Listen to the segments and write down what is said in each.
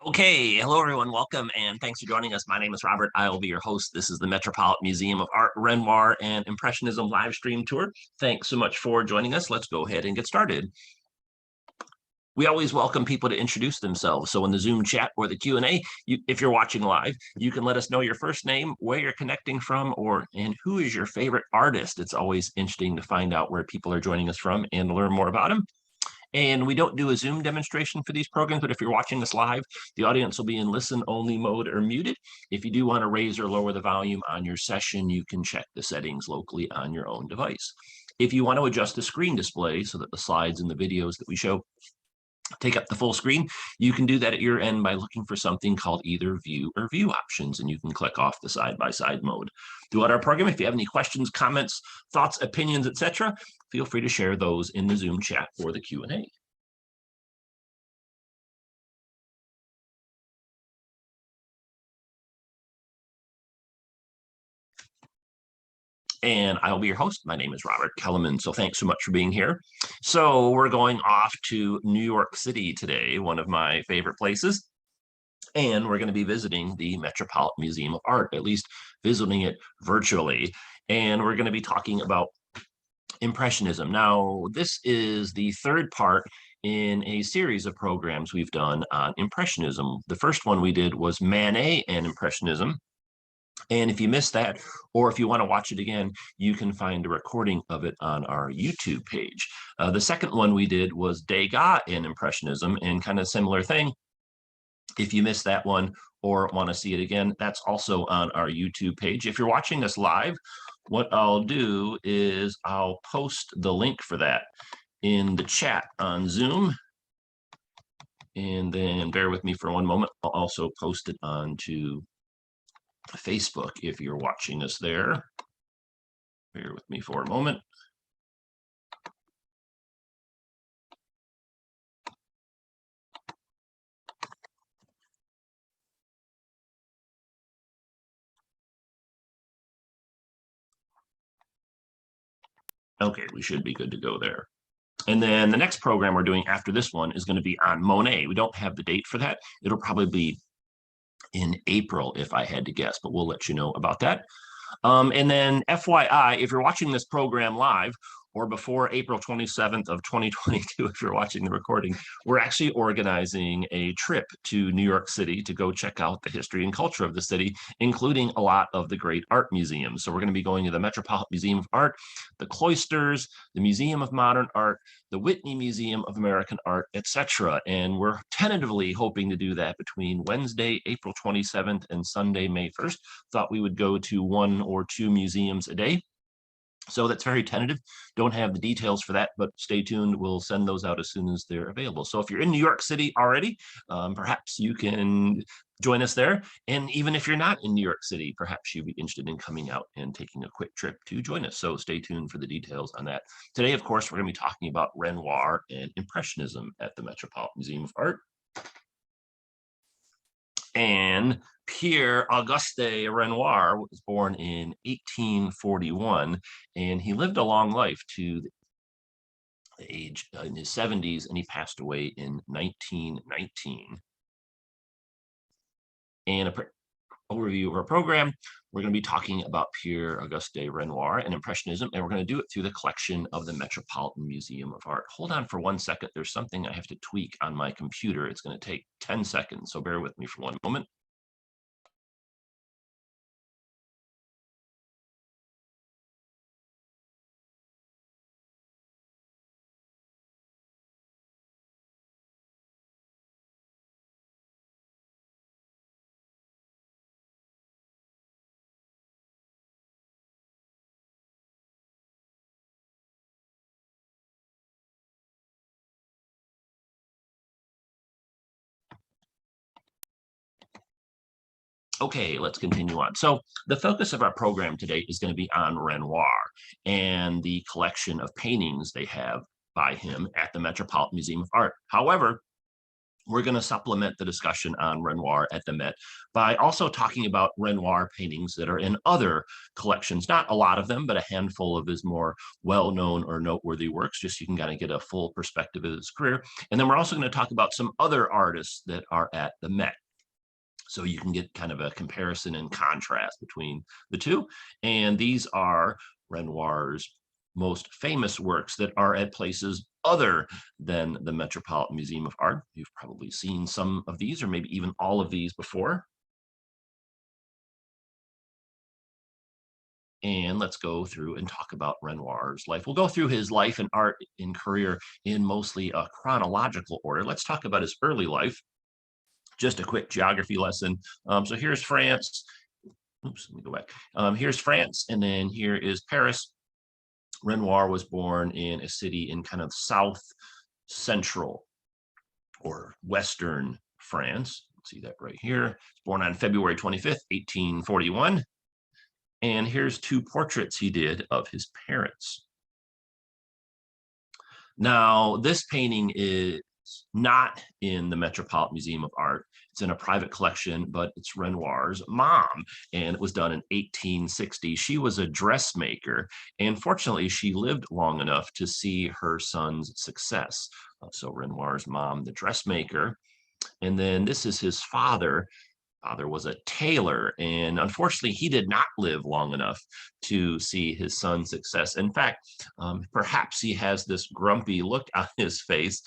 Okay, hello everyone, welcome and thanks for joining us. My name is Robert. I will be your host. This is the Metropolitan Museum of Art, Renoir, and Impressionism live stream tour. Thanks so much for joining us. Let's go ahead and get started. We always welcome people to introduce themselves. So in the Zoom chat or the Q&A, if you're watching live, you can let us know your first name, where you're connecting from, and who is your favorite artist. It's always interesting to find out where people are joining us from and learn more about them. And we don't do a Zoom demonstration for these programs, but if you're watching this live, the audience will be in listen-only mode or muted. If you do want to raise or lower the volume on your session, you can check the settings locally on your own device. If you want to adjust the screen display so that the slides and the videos that we show take up the full screen, you can do that at your end by looking for something called either view or view options, and you can click off the side-by-side mode. Throughout our program, if you have any questions, comments, thoughts, opinions, etc., feel free to share those in the Zoom chat or the Q&A. And I'll be your host. My name is Robert Kelleman, so thanks so much for being here. So we're going off to New York City today, one of my favorite places. And we're going to be visiting the Metropolitan Museum of Art, at least visiting it virtually. And we're going to be talking about Impressionism. Now, this is the third part in a series of programs we've done on Impressionism. The first one we did was Manet and Impressionism. And if you missed that, or if you want to watch it again, you can find a recording of it on our YouTube page. The second one we did was Degas and Impressionism, and kind of similar thing. If you missed that one or want to see it again, that's also on our YouTube page. If you're watching us live, what I'll do is I'll post the link for that in the chat on Zoom. And then bear with me for one moment. I'll also post it onto Facebook if you're watching us there. Bear with me for a moment. Okay, we should be good to go there. And then the next program we're doing after this one is going to be on Monet. We don't have the date for that. It'll probably be in April, if I had to guess, but we'll let you know about that. And then FYI, if you're watching this program live or before April 27th of 2022, if you're watching the recording, we're actually organizing a trip to New York City to go check out the history and culture of the city, including a lot of the great art museums. So we're going to be going to the Metropolitan Museum of Art, the Cloisters, the Museum of Modern Art, the Whitney Museum of American Art, etc. And we're tentatively hoping to do that between Wednesday, April 27th and Sunday, May 1st. Thought we would go to 1 or 2 museums a day. So that's very tentative. Don't have the details for that, but stay tuned. We'll send those out as soon as they're available. So if you're in New York City already, perhaps you can join us there. And even if you're not in New York City, perhaps you'd be interested in coming out and taking a quick trip to join us. So stay tuned for the details on that. Today, of course, we're going to be talking about Renoir and Impressionism at the Metropolitan Museum of Art. And Pierre-Auguste Renoir was born in 1841, and he lived a long life to the age in his 70s, and he passed away in 1919. And an overview of our program, we're going to be talking about Pierre-Auguste Renoir and Impressionism, and we're going to do it through the collection of the Metropolitan Museum of Art. Hold on for 1 second. There's something I have to tweak on my computer. It's going to take 10 seconds, so bear with me for one moment. Okay, let's continue on. So the focus of our program today is going to be on Renoir and the collection of paintings they have by him at the Metropolitan Museum of Art. However, we're going to supplement the discussion on Renoir at the Met by also talking about Renoir paintings that are in other collections. Not a lot of them, but a handful of his more well-known or noteworthy works, just so you can kind of get a full perspective of his career. And then we're also going to talk about some other artists that are at the Met, so you can get kind of a comparison and contrast between the two. And these are Renoir's most famous works that are at places other than the Metropolitan Museum of Art. You've probably seen some of these, or maybe even all of these before. And let's go through and talk about Renoir's life. We'll go through his life and art and career in mostly a chronological order. Let's talk about his early life. Just a quick geography lesson. So here's France. Oops, let me go back. Here's France, and then here is Paris. Renoir was born in a city in kind of south central or western France. See that right here. Born on February 25th, 1841. And here's two portraits he did of his parents. Now, this painting is not in the Metropolitan Museum of Art. It's in a private collection, but it's Renoir's mom, and it was done in 1860. She was a dressmaker, and fortunately, she lived long enough to see her son's success. So Renoir's mom, the dressmaker, and then this is his father. Father was a tailor, and unfortunately, he did not live long enough to see his son's success. In fact, perhaps he has this grumpy look on his face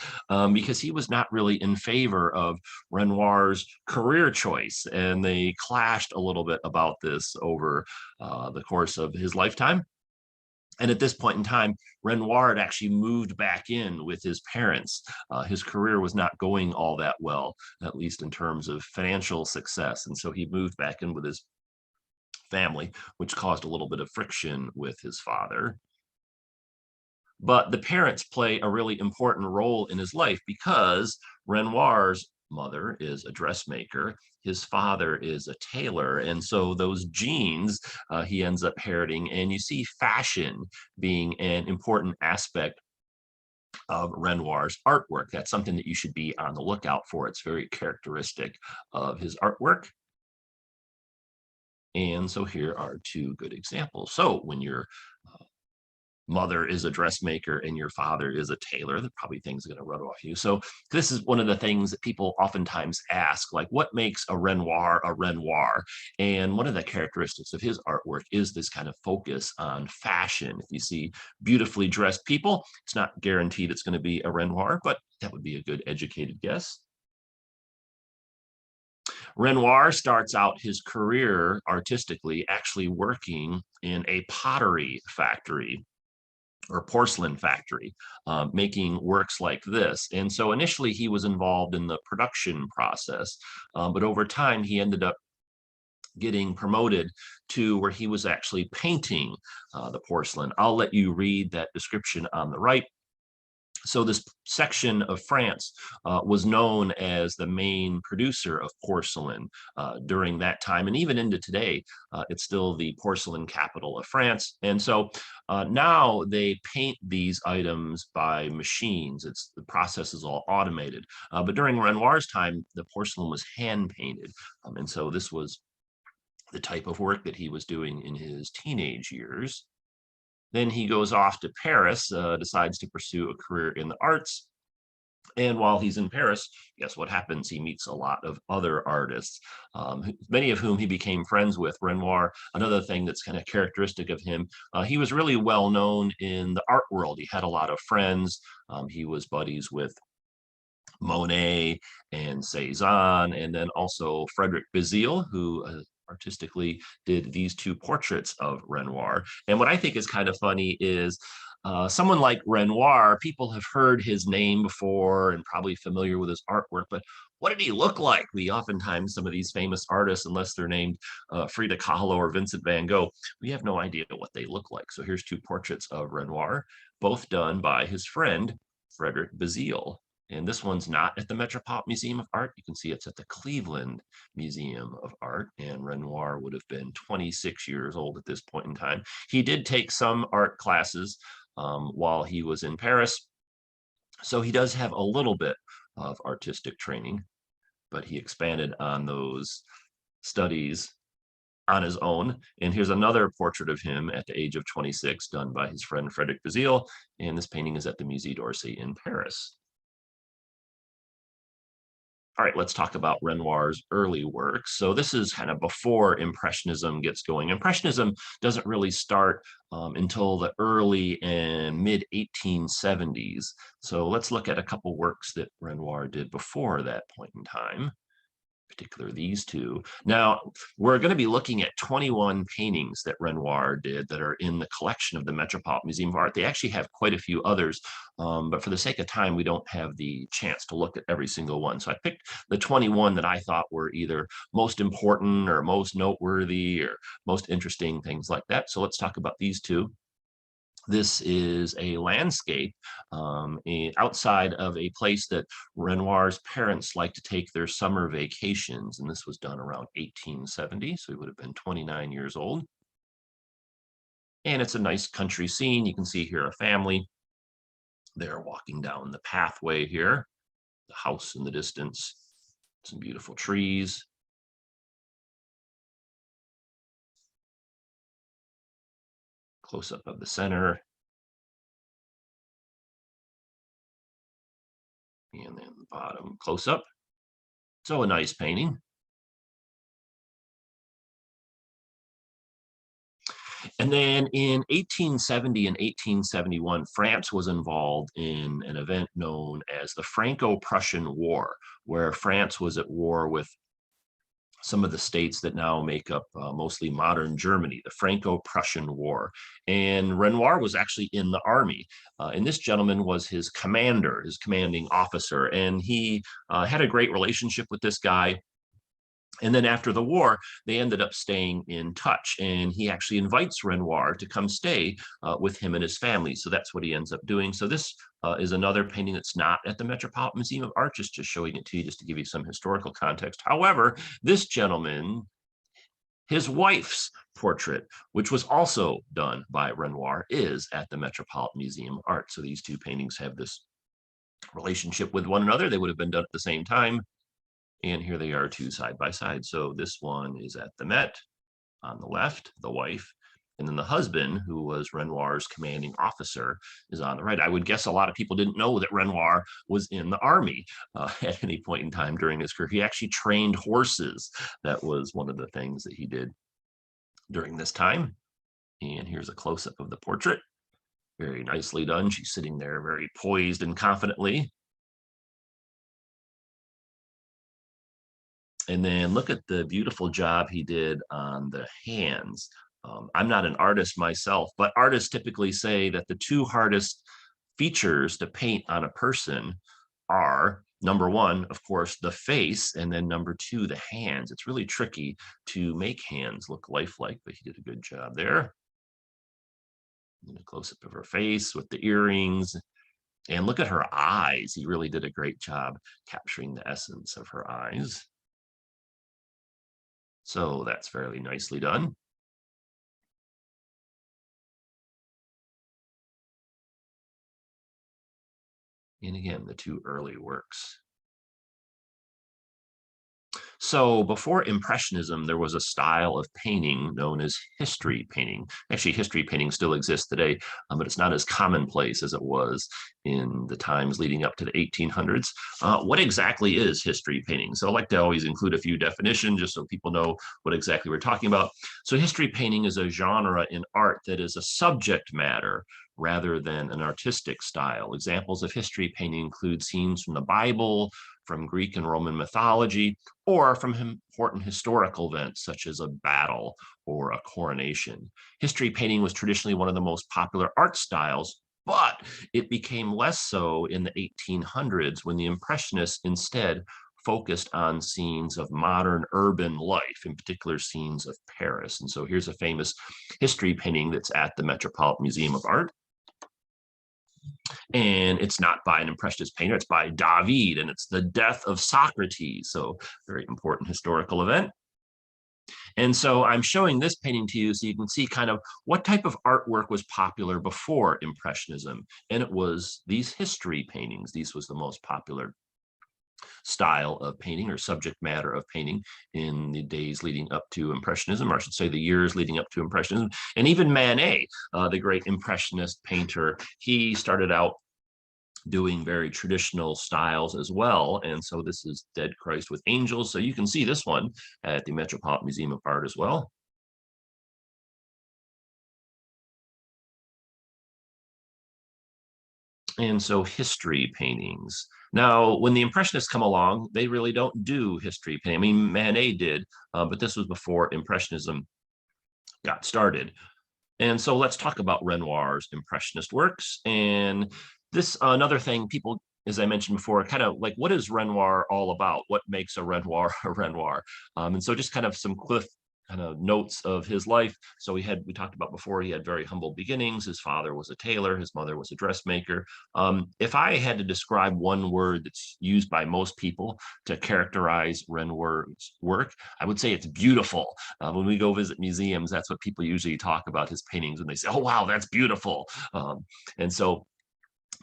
because he was not really in favor of Renoir's career choice, and they clashed a little bit about this over the course of his lifetime. And at this point in time, Renoir had actually moved back in with his parents. His career was not going all that well, at least in terms of financial success. And so he moved back in with his family, which caused a little bit of friction with his father. But the parents play a really important role in his life because Renoir's mother is a dressmaker, his father is a tailor, and so those genes he ends up inheriting. And you see fashion being an important aspect of Renoir's artwork. That's something that you should be on the lookout for. It's very characteristic of his artwork. And so here are two good examples. So when you're mother is a dressmaker and your father is a tailor, that probably things are going to run off you. So this is one of the things that people oftentimes ask, like, what makes a Renoir a Renoir? And one of the characteristics of his artwork is this kind of focus on fashion. If you see beautifully dressed people, it's not guaranteed it's going to be a Renoir, but that would be a good educated guess. Renoir starts out his career artistically actually working in a pottery factory or porcelain factory, making works like this. And so initially he was involved in the production process, but over time he ended up getting promoted to where he was actually painting the porcelain. I'll let you read that description on the right. So this section of France was known as the main producer of porcelain during that time. And even into today, it's still the porcelain capital of France. And so now they paint these items by machines. The process is all automated. But during Renoir's time, the porcelain was hand painted. And so this was the type of work that he was doing in his teenage years. Then he goes off to Paris, decides to pursue a career in the arts. And while he's in Paris, guess what happens? He meets a lot of other artists, many of whom he became friends with. Renoir, another thing that's kind of characteristic of him, he was really well known in the art world. He had a lot of friends. He was buddies with Monet and Cezanne, and then also Frederic Bazille, who artistically did these two portraits of Renoir. And what I think is kind of funny is someone like Renoir, people have heard his name before and probably familiar with his artwork, but what did he look like? We oftentimes, some of these famous artists, unless they're named Frida Kahlo or Vincent Van Gogh, we have no idea what they look like. So here's two portraits of Renoir, both done by his friend, Frederic Bazille. And this one's not at the Metropolitan Museum of Art. You can see it's at the Cleveland Museum of Art, and Renoir would have been 26 years old at this point in time. He did take some art classes while he was in Paris, so he does have a little bit of artistic training, but he expanded on those studies on his own. And here's another portrait of him at the age of 26, done by his friend Frederic Bazille, and this painting is at the Musée d'Orsay in Paris. All right, let's talk about Renoir's early works. So this is kind of before Impressionism gets going. Impressionism doesn't really start until the early and mid 1870s. So let's look at a couple works that Renoir did before that point in time. Particular these two. Now, we're going to be looking at 21 paintings that Renoir did that are in the collection of the Metropolitan Museum of Art. They actually have quite a few others, but for the sake of time, we don't have the chance to look at every single one. So I picked the 21 that I thought were either most important or most noteworthy or most interesting, things like that. So let's talk about these two. This is a landscape outside of a place that Renoir's parents like to take their summer vacations. And this was done around 1870. So he would have been 29 years old. And it's a nice country scene. You can see here a family. They're walking down the pathway here. The house in the distance. Some beautiful trees. Close-up of the center. And then the bottom close-up. So a nice painting. And then in 1870 and 1871, France was involved in an event known as the Franco-Prussian War, where France was at war with some of the states that now make up mostly modern Germany, the Franco-Prussian War. And Renoir was actually in the army. And this gentleman was his commander, his commanding officer. And he had a great relationship with this guy. And then after the war, they ended up staying in touch. And he actually invites Renoir to come stay with him and his family. So that's what he ends up doing. So this is another painting that's not at the Metropolitan Museum of Art, just showing it to you, just to give you some historical context. However, this gentleman, his wife's portrait, which was also done by Renoir, is at the Metropolitan Museum of Art. So these two paintings have this relationship with one another. They would have been done at the same time. And here they are two side by side. So this one is at the Met on the left, the wife, and then the husband, who was Renoir's commanding officer, is on the right. I would guess a lot of people didn't know that Renoir was in the army at any point in time during his career. He actually trained horses. That was one of the things that he did during this time. And here's a close-up of the portrait. Very nicely done. She's sitting there very poised and confidently. And then look at the beautiful job he did on the hands. I'm not an artist myself, but artists typically say that the two hardest features to paint on a person are, number one, of course, the face, and then number two, the hands. It's really tricky to make hands look lifelike, but he did a good job there. And a close-up of her face with the earrings. And look at her eyes. He really did a great job capturing the essence of her eyes. So that's fairly nicely done. And again, the two early works. So before Impressionism, there was a style of painting known as history painting. Actually, history painting still exists today, but it's not as commonplace as it was in the times leading up to the 1800s. What exactly is history painting? So I like to always include a few definitions just so people know what exactly we're talking about. So history painting is a genre in art that is a subject matter rather than an artistic style. Examples of history painting include scenes from the Bible, from Greek and Roman mythology, or from important historical events such as a battle or a coronation. History painting was traditionally one of the most popular art styles, but it became less so in the 1800s when the Impressionists instead focused on scenes of modern urban life, in particular scenes of Paris. And so here's a famous history painting that's at the Metropolitan Museum of Art. And it's not by an Impressionist painter, it's by David, and it's the death of Socrates. So very important historical event. And so I'm showing this painting to you so you can see kind of what type of artwork was popular before Impressionism. And it was these history paintings. These was the most popular style of painting or subject matter of painting in the days leading up to Impressionism, or I should say the years leading up to Impressionism. And even Manet, the great Impressionist painter, he started out doing very traditional styles as well. And so this is Dead Christ with Angels. So you can see this one at the Metropolitan Museum of Art as well. And so history paintings. Now, when the Impressionists come along, they really don't do history painting. I mean, Manet did, but this was before Impressionism got started. And so let's talk about Renoir's Impressionist works. And this, another thing people, as I mentioned before, kind of like, what is Renoir all about? What makes a Renoir a Renoir? And so just kind of some cliff kind of notes of his life. So we talked about before, he had very humble beginnings. His father was a tailor, his mother was a dressmaker. If I had to describe one word that's used by most people to characterize Renoir's work, I would say it's beautiful. When we go visit museums, that's what people usually talk about his paintings when they say, oh, wow, that's beautiful. And so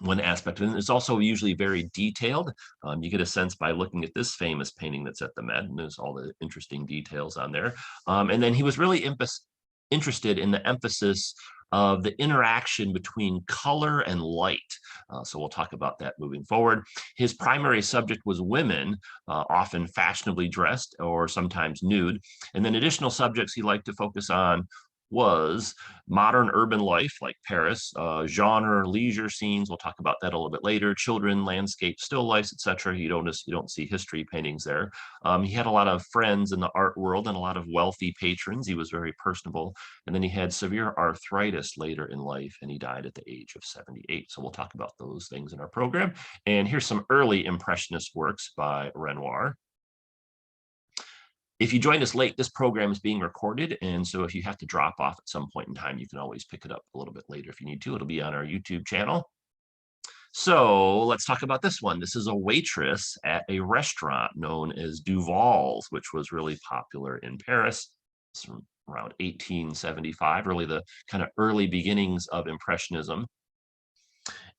one aspect, and it's also usually very detailed. You get a sense by looking at this famous painting that's at the Met, and there's all the interesting details on there. And then he was really interested in the emphasis of the interaction between color and light. So we'll talk about that moving forward. His primary subject was women, often fashionably dressed or sometimes nude. And then additional subjects he liked to focus on was modern urban life like Paris, genre, leisure scenes. We'll talk about that a little bit later. Children, landscape, still lifes, etc. You don't see history paintings there. He had a lot of friends in the art world and a lot of wealthy patrons. He was very personable. And then he had severe arthritis later in life, and he died at the age of 78. So we'll talk about those things in our program. And here's some early Impressionist works by Renoir. If you joined us late, this program is being recorded. And so if you have to drop off at some point in time, you can always pick it up a little bit later if you need to. It'll be on our YouTube channel. So let's talk about this one. This is a waitress at a restaurant known as Duval's, which was really popular in Paris. It's from around 1875, really the kind of early beginnings of Impressionism.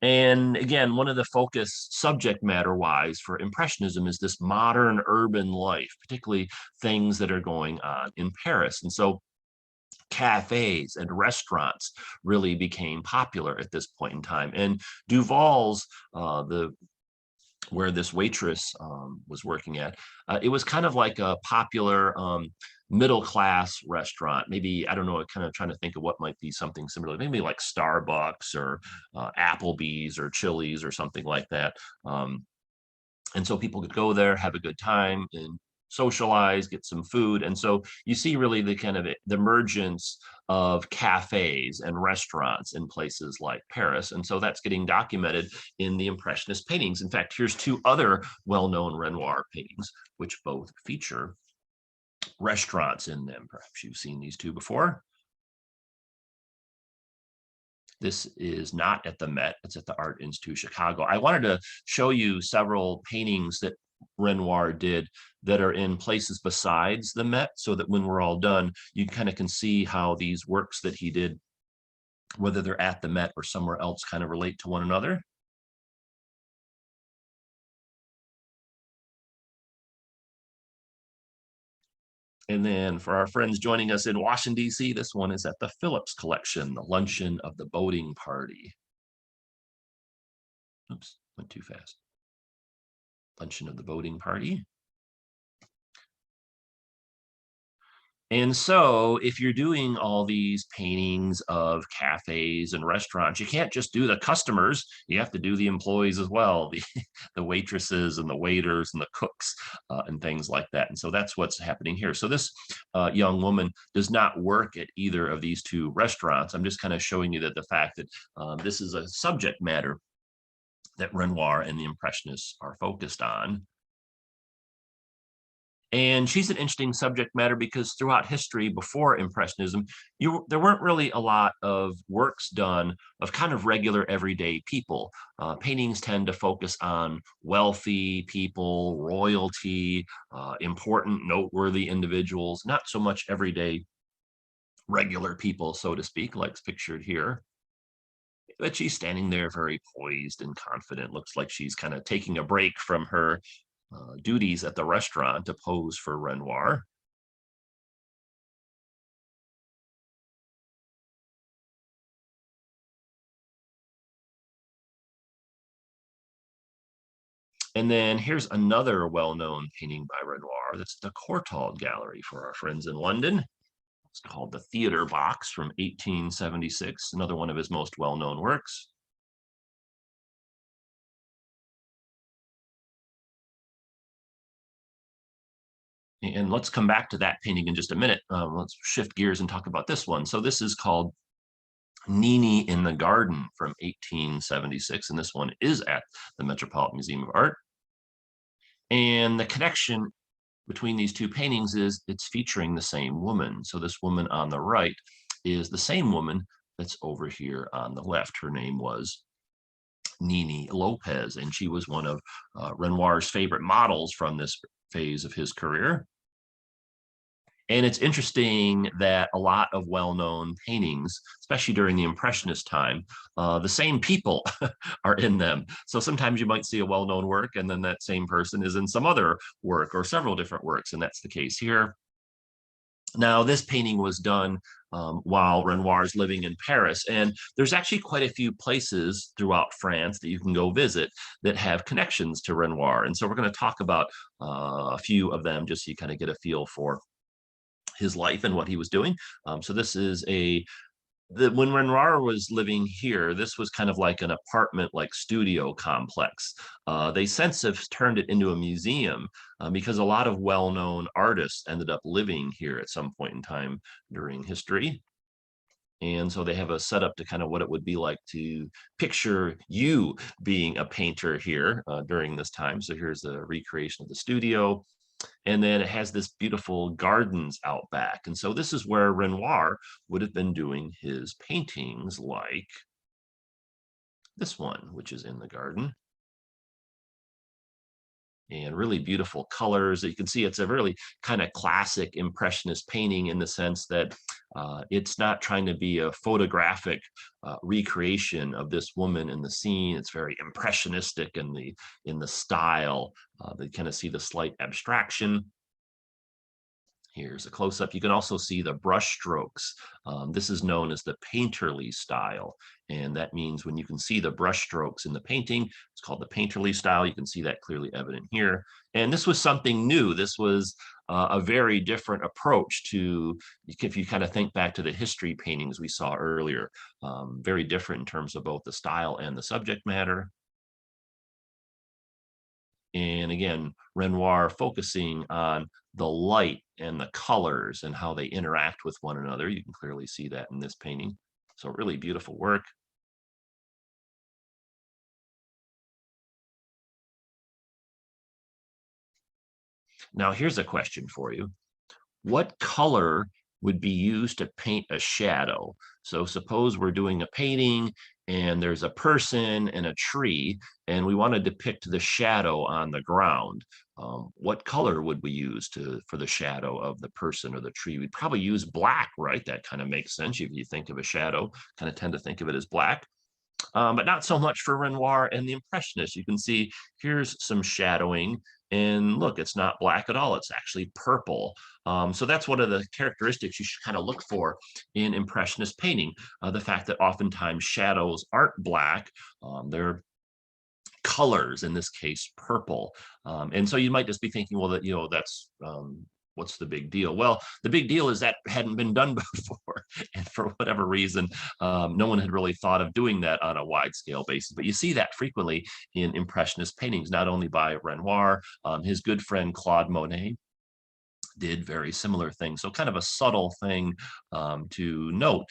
And again, one of the focus subject matter wise for Impressionism is this modern urban life, particularly things that are going on in Paris. And so cafes and restaurants really became popular at this point in time. And Duval's, where this waitress was working at, it was kind of like a popular middle class restaurant. Maybe, I don't know, kind of trying to think of what might be something similar, maybe like Starbucks or Applebee's or Chili's or something like that. And so people could go there, have a good time, and socialize, get some food. And so you see really the kind of the emergence of cafes and restaurants in places like Paris. And so that's getting documented in the Impressionist paintings. In fact, here's two other well-known Renoir paintings, which both feature restaurants in them. Perhaps you've seen these two before. This is not at the Met, it's at the Art Institute Chicago. I wanted to show you several paintings that Renoir did that are in places besides the Met, so that when we're all done, you kind of can see how these works that he did, whether they're at the Met or somewhere else, kind of relate to one another. And then for our friends joining us in Washington, D.C., this one is at the Phillips Collection, the Luncheon of the Boating Party. Oops, went too fast. Luncheon of the Boating Party. And so if you're doing all these paintings of cafes and restaurants, you can't just do the customers, you have to do the employees as well, the waitresses and the waiters and the cooks and things like that. And so that's what's happening here. So this young woman does not work at either of these two restaurants. I'm just kind of showing you that the fact that this is a subject matter that Renoir and the Impressionists are focused on. And she's an interesting subject matter because throughout history before Impressionism, there weren't really a lot of works done of kind of regular everyday people. Paintings tend to focus on wealthy people, royalty, important, noteworthy individuals, not so much everyday regular people, so to speak, like pictured here. But she's standing there very poised and confident, looks like she's kind of taking a break from her duties at the restaurant to pose for Renoir. And then here's another well-known painting by Renoir. That's the Courtauld Gallery for our friends in London. It's called The Theater Box from 1876, another one of his most well-known works. And let's come back to that painting in just a minute. Let's shift gears and talk about this one. So this is called Nini in the Garden from 1876, and this one is at the Metropolitan Museum of Art. And the connection between these two paintings is it's featuring the same woman. So this woman on the right is the same woman that's over here on the left. Her name was Nini Lopez, and she was one of Renoir's favorite models from this phase of his career. And it's interesting that a lot of well-known paintings, especially during the Impressionist time, the same people are in them. So sometimes you might see a well-known work and then that same person is in some other work or several different works, and that's the case here. Now, this painting was done while Renoir's living in Paris, and there's actually quite a few places throughout France that you can go visit that have connections to Renoir. And so we're going to talk about a few of them just so you kind of get a feel for his life and what he was doing. So this is when Renoir was living here, this was kind of like an apartment, like studio complex. They since have turned it into a museum because a lot of well-known artists ended up living here at some point in time during history. And so they have a setup to kind of what it would be like to picture you being a painter here during this time. So here's a recreation of the studio. And then it has this beautiful gardens out back. And so this is where Renoir would have been doing his paintings, like this one, which is in the garden. And really beautiful colors. You can see it's a really kind of classic Impressionist painting in the sense that it's not trying to be a photographic recreation of this woman in the scene. It's very impressionistic in the style. They kind of see the slight abstraction. Here's a close-up. You can also see the brush strokes. This is known as the painterly style. And that means when you can see the brush strokes in the painting, it's called the painterly style. You can see that clearly evident here. And this was something new. This was a very different approach to, if you kind of think back to the history paintings we saw earlier, very different in terms of both the style and the subject matter. And again, Renoir focusing on the light and the colors and how they interact with one another. You can clearly see that in this painting. So really beautiful work. Now here's a question for you. What color would be used to paint a shadow? So suppose we're doing a painting and there's a person and a tree, and we want to depict the shadow on the ground. What color would we use for the shadow of the person or the tree? We'd probably use black, right? That kind of makes sense. If you think of a shadow, kind of tend to think of it as black. But not so much for Renoir and the Impressionists. You can see here's some shadowing, and look, it's not black at all. It's actually purple. So that's one of the characteristics you should kind of look for in Impressionist painting. The fact that oftentimes shadows aren't black. They're colors, in this case, purple. And so you might just be thinking, well, that's what's the big deal? Well, the big deal is that hadn't been done before. And for whatever reason, no one had really thought of doing that on a wide scale basis. But you see that frequently in Impressionist paintings, not only by Renoir, his good friend Claude Monet did very similar things. So kind of a subtle thing to note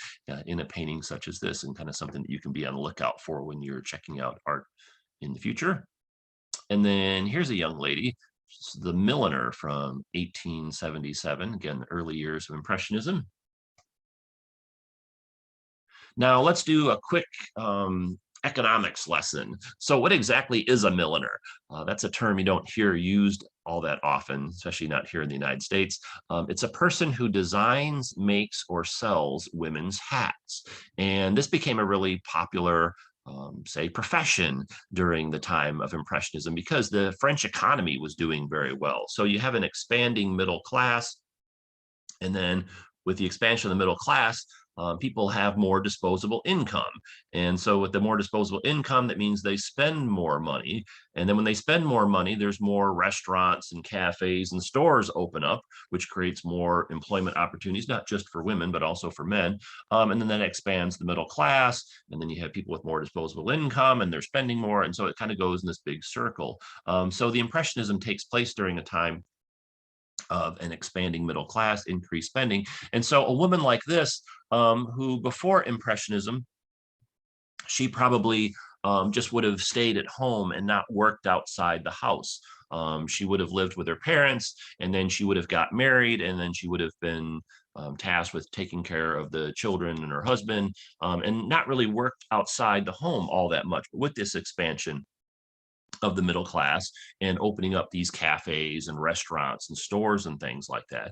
in a painting such as this, and kind of something that you can be on the lookout for when you're checking out art in the future. And then here's a young lady, The Milliner from 1877, again, early years of Impressionism. Now let's do a quick economics lesson. So what exactly is a milliner? That's a term you don't hear used all that often, especially not here in the United States. It's a person who designs, makes, or sells women's hats. And this became a really popular say, profession during the time of Impressionism, because the French economy was doing very well. So you have an expanding middle class, and then with the expansion of the middle class, people have more disposable income. And so with the more disposable income, that means they spend more money. And then when they spend more money, there's more restaurants and cafes and stores open up, which creates more employment opportunities, not just for women, but also for men. And then that expands the middle class. And then you have people with more disposable income and they're spending more. And so it kind of goes in this big circle. So the Impressionism takes place during a time of an expanding middle class, increased spending. And so a woman like this, who before Impressionism, she probably just would have stayed at home and not worked outside the house. She would have lived with her parents, and then she would have got married, and then she would have been tasked with taking care of the children and her husband, and not really worked outside the home all that much. But with this expansion of the middle class and opening up these cafes and restaurants and stores and things like that,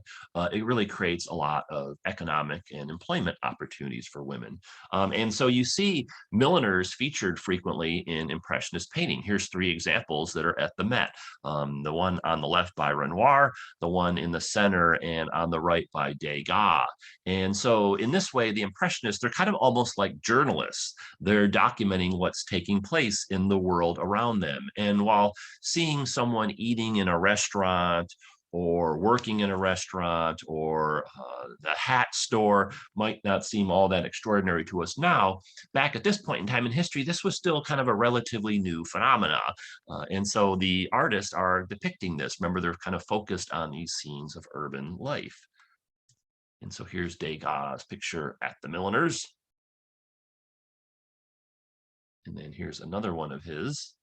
it really creates a lot of economic and employment opportunities for women. And so you see milliners featured frequently in Impressionist painting. Here's three examples that are at the Met. The one on the left by Renoir, the one in the center and on the right by Degas. And so in this way, the Impressionists, they're kind of almost like journalists. They're documenting what's taking place in the world around them. And while seeing someone eating in a restaurant or working in a restaurant or the hat store might not seem all that extraordinary to us now, back at this point in time in history, this was still kind of a relatively new phenomena. And so the artists are depicting this. Remember, they're kind of focused on these scenes of urban life. And so here's Degas' picture at the Milliners. And then here's another one of his.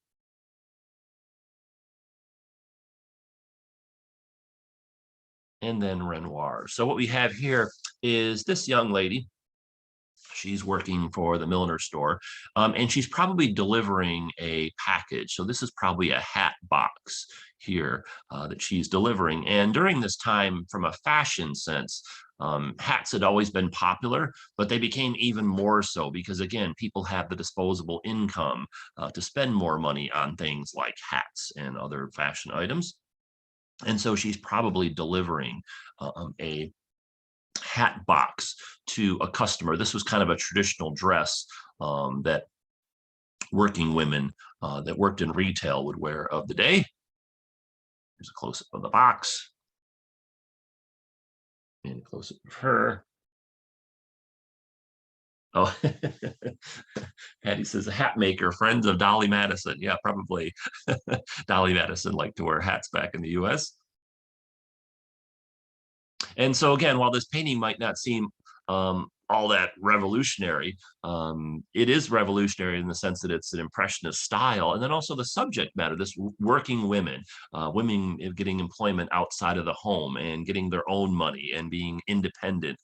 And then Renoir. So what we have here is this young lady. She's working for the milliner store, and she's probably delivering a package. So this is probably a hat box here that she's delivering. And during this time, from a fashion sense, hats had always been popular, but they became even more so because, again, people have the disposable income to spend more money on things like hats and other fashion items. And so she's probably delivering a hat box to a customer. This was kind of a traditional dress that working women that worked in retail would wear of the day. Here's a close-up of the box. And a close-up of her. Oh, Patty says, a hat maker, friends of Dolly Madison. Yeah, probably. Dolly Madison liked to wear hats back in the US. And so again, while this painting might not seem all that revolutionary, it is revolutionary in the sense that it's an impressionist style. And then also the subject matter, this working women, women getting employment outside of the home and getting their own money and being independent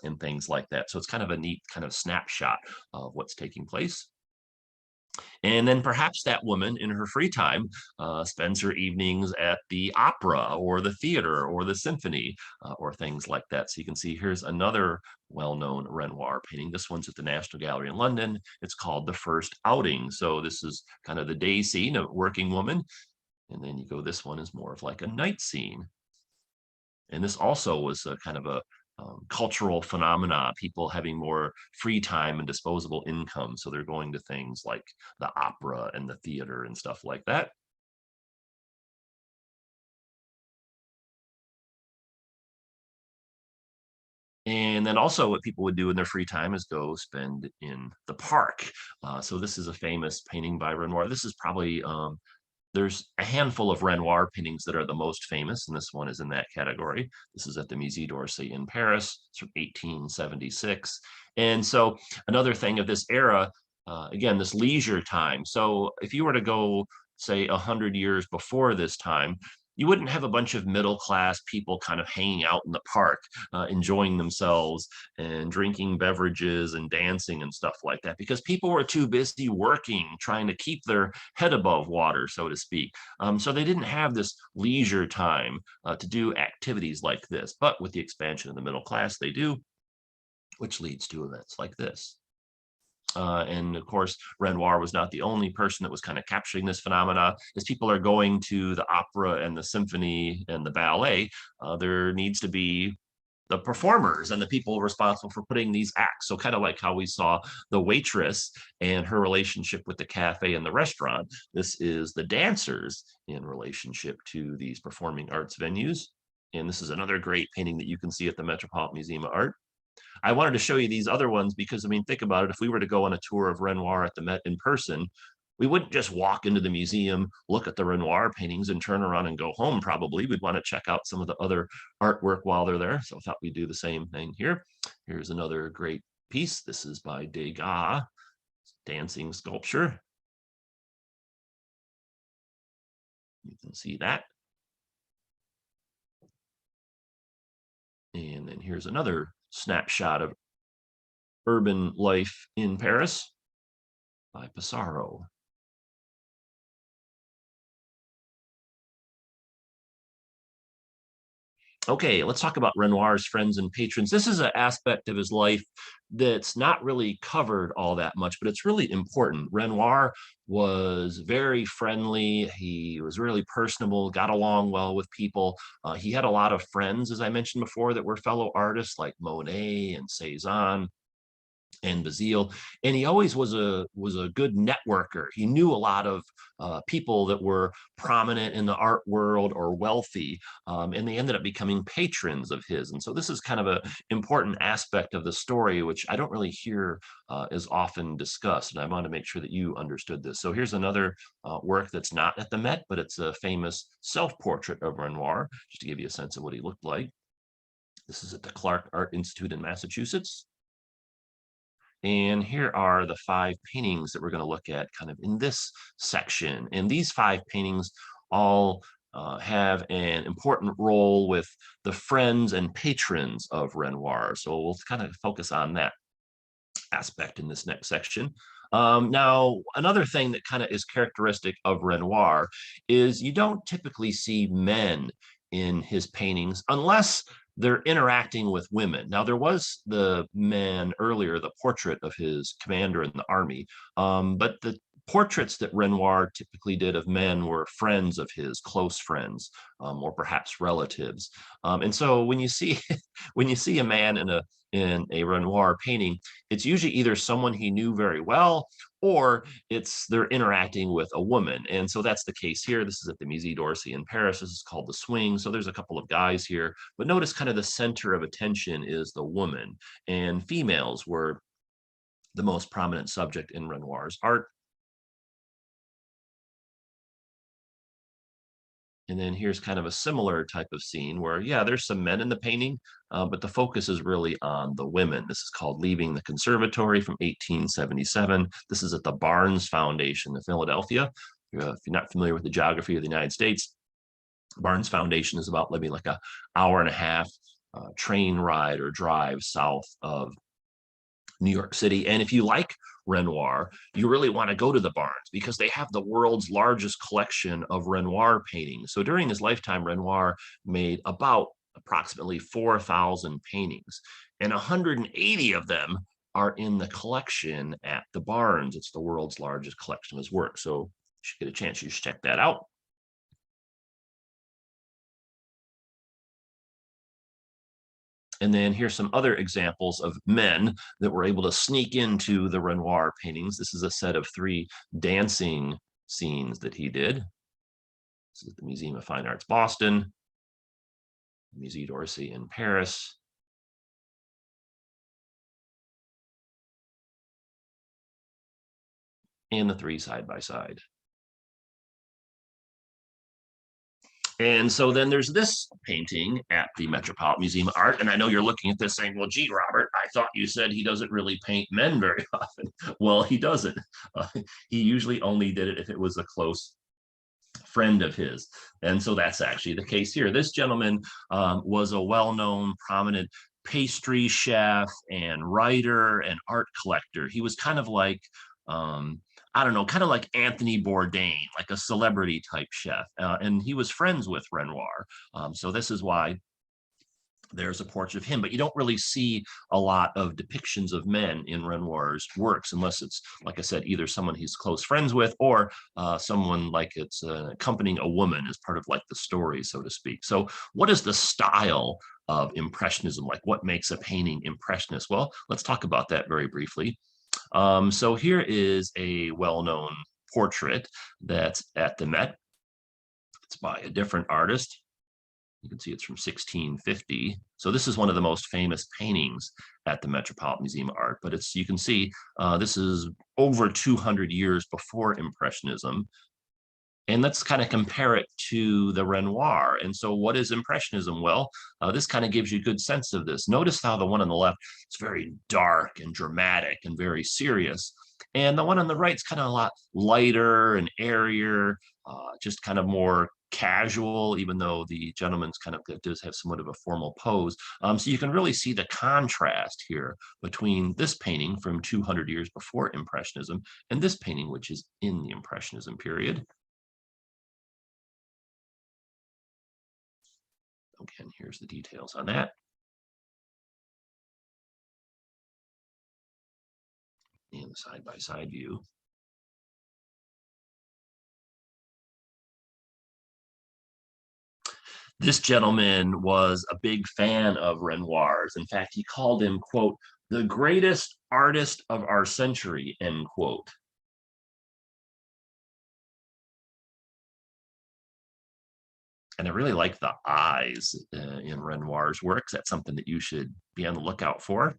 and things like that. So it's kind of a neat kind of snapshot of what's taking place. And then perhaps that woman in her free time spends her evenings at the opera or the theater or the symphony or things like that. So you can see here's another well-known Renoir painting. This one's at the National Gallery in London. It's called The First Outing. So this is kind of the day scene, a working woman. And then you go, this one is more of like a night scene. And this also was a kind of a cultural phenomena, people having more free time and disposable income. So they're going to things like the opera and the theater and stuff like that. And then also what people would do in their free time is go spend in the park. So this is a famous painting by Renoir. This is probably there's a handful of Renoir paintings that are the most famous, and this one is in that category. This is at the Musée d'Orsay in Paris. It's from 1876. And so another thing of this era, again, this leisure time. So if you were to go, say, 100 years before this time, you wouldn't have a bunch of middle class people kind of hanging out in the park, enjoying themselves and drinking beverages and dancing and stuff like that, because people were too busy working, trying to keep their head above water, so to speak. So they didn't have this leisure time to do activities like this. But with the expansion of the middle class, they do, which leads to events like this. And of course, Renoir was not the only person that was kind of capturing this phenomena. As people are going to the opera and the symphony and the ballet, there needs to be the performers and the people responsible for putting these acts. So kind of like how we saw the waitress and her relationship with the cafe and the restaurant, this is the dancers in relationship to these performing arts venues. And this is another great painting that you can see at the Metropolitan Museum of Art. I wanted to show you these other ones because, I mean, think about it. If we were to go on a tour of Renoir at the Met in person, we wouldn't just walk into the museum, look at the Renoir paintings and turn around and go home. Probably we'd want to check out some of the other artwork while they're there. So I thought we'd do the same thing here. Here's another great piece. This is by Degas, dancing sculpture. You can see that. And then here's another snapshot of urban life in Paris by Pissarro. Okay, let's talk about Renoir's friends and patrons. This is an aspect of his life that's not really covered all that much, but it's really important. Renoir was very friendly. He was really personable, got along well with people. He had a lot of friends, as I mentioned before, that were fellow artists like Monet and Cezanne and Basile, and he always was a good networker. He knew a lot of people that were prominent in the art world or wealthy, and they ended up becoming patrons of his. And so this is kind of an important aspect of the story, which I don't really hear as often discussed. And I want to make sure that you understood this. So here's another work that's not at the Met, but it's a famous self-portrait of Renoir, just to give you a sense of what he looked like. This is at the Clark Art Institute in Massachusetts. And here are the 5 paintings that we're going to look at kind of in this section. And these 5 paintings all have an important role with the friends and patrons of Renoir. So we'll kind of focus on that aspect in this next section. Now, another thing that kind of is characteristic of Renoir is you don't typically see men in his paintings unless they're interacting with women. Now, there was the man earlier, the portrait of his commander in the army, but the portraits that Renoir typically did of men were friends of his, close friends, or perhaps relatives. And so when you see when you see a man in a Renoir painting, it's usually either someone he knew very well, or they're interacting with a woman. And so that's the case here. This is at the Musée d'Orsay in Paris. This is called the Swing. So there's a couple of guys here, but notice kind of the center of attention is the woman, and females were the most prominent subject in Renoir's art. And then here's kind of a similar type of scene where, yeah, there's some men in the painting, but the focus is really on the women. This is called Leaving the Conservatory from 1877. This is at the Barnes Foundation in Philadelphia. If you're not familiar with the geography of the United States, Barnes Foundation is about maybe like an hour and a half train ride or drive south of New York City. And if you like Renoir, you really want to go to the Barnes because they have the world's largest collection of Renoir paintings. So during his lifetime, Renoir made about approximately 4,000 paintings, and 180 of them are in the collection at the Barnes. It's the world's largest collection of his work. So you should get a chance, you should check that out. And then here's some other examples of men that were able to sneak into the Renoir paintings. This is a set of 3 dancing scenes that he did. This is the Museum of Fine Arts, Boston, Musée d'Orsay in Paris, and the 3 side by side. And so then there's this painting at the Metropolitan Museum of Art. And I know you're looking at this saying, well, gee, Robert, I thought you said he doesn't really paint men very often. Well, he doesn't. He usually only did it if it was a close friend of his. And so that's actually the case here. This gentleman was a well-known, prominent pastry chef and writer and art collector. He was kind of like, I don't know, kind of like Anthony Bourdain, like a celebrity type chef. And he was friends with Renoir. So this is why there's a portrait of him, but you don't really see a lot of depictions of men in Renoir's works, unless it's, like I said, either someone he's close friends with, or someone like it's accompanying a woman as part of like the story, so to speak. So what is the style of Impressionism like? What makes a painting impressionist? Well, let's talk about that very briefly. So here is a well-known portrait that's at the Met. It's by a different artist. You can see it's from 1650. So this is one of the most famous paintings at the Metropolitan Museum of Art, but it's, you can see this is over 200 years before Impressionism. And let's kind of compare it to the Renoir. And so what is Impressionism? Well, this kind of gives you a good sense of this. Notice how the one on the left is very dark and dramatic and very serious. And the one on the right is kind of a lot lighter and airier, just kind of more casual, even though the gentleman's kind of does have somewhat of a formal pose. So you can really see the contrast here between this painting from 200 years before Impressionism and this painting, which is in the Impressionism period. Again, here's the details on that. And the side-by-side view. This gentleman was a big fan of Renoir's. In fact, he called him, quote, the greatest artist of our century, end quote. And I really like the eyes in Renoir's works. That's something that you should be on the lookout for.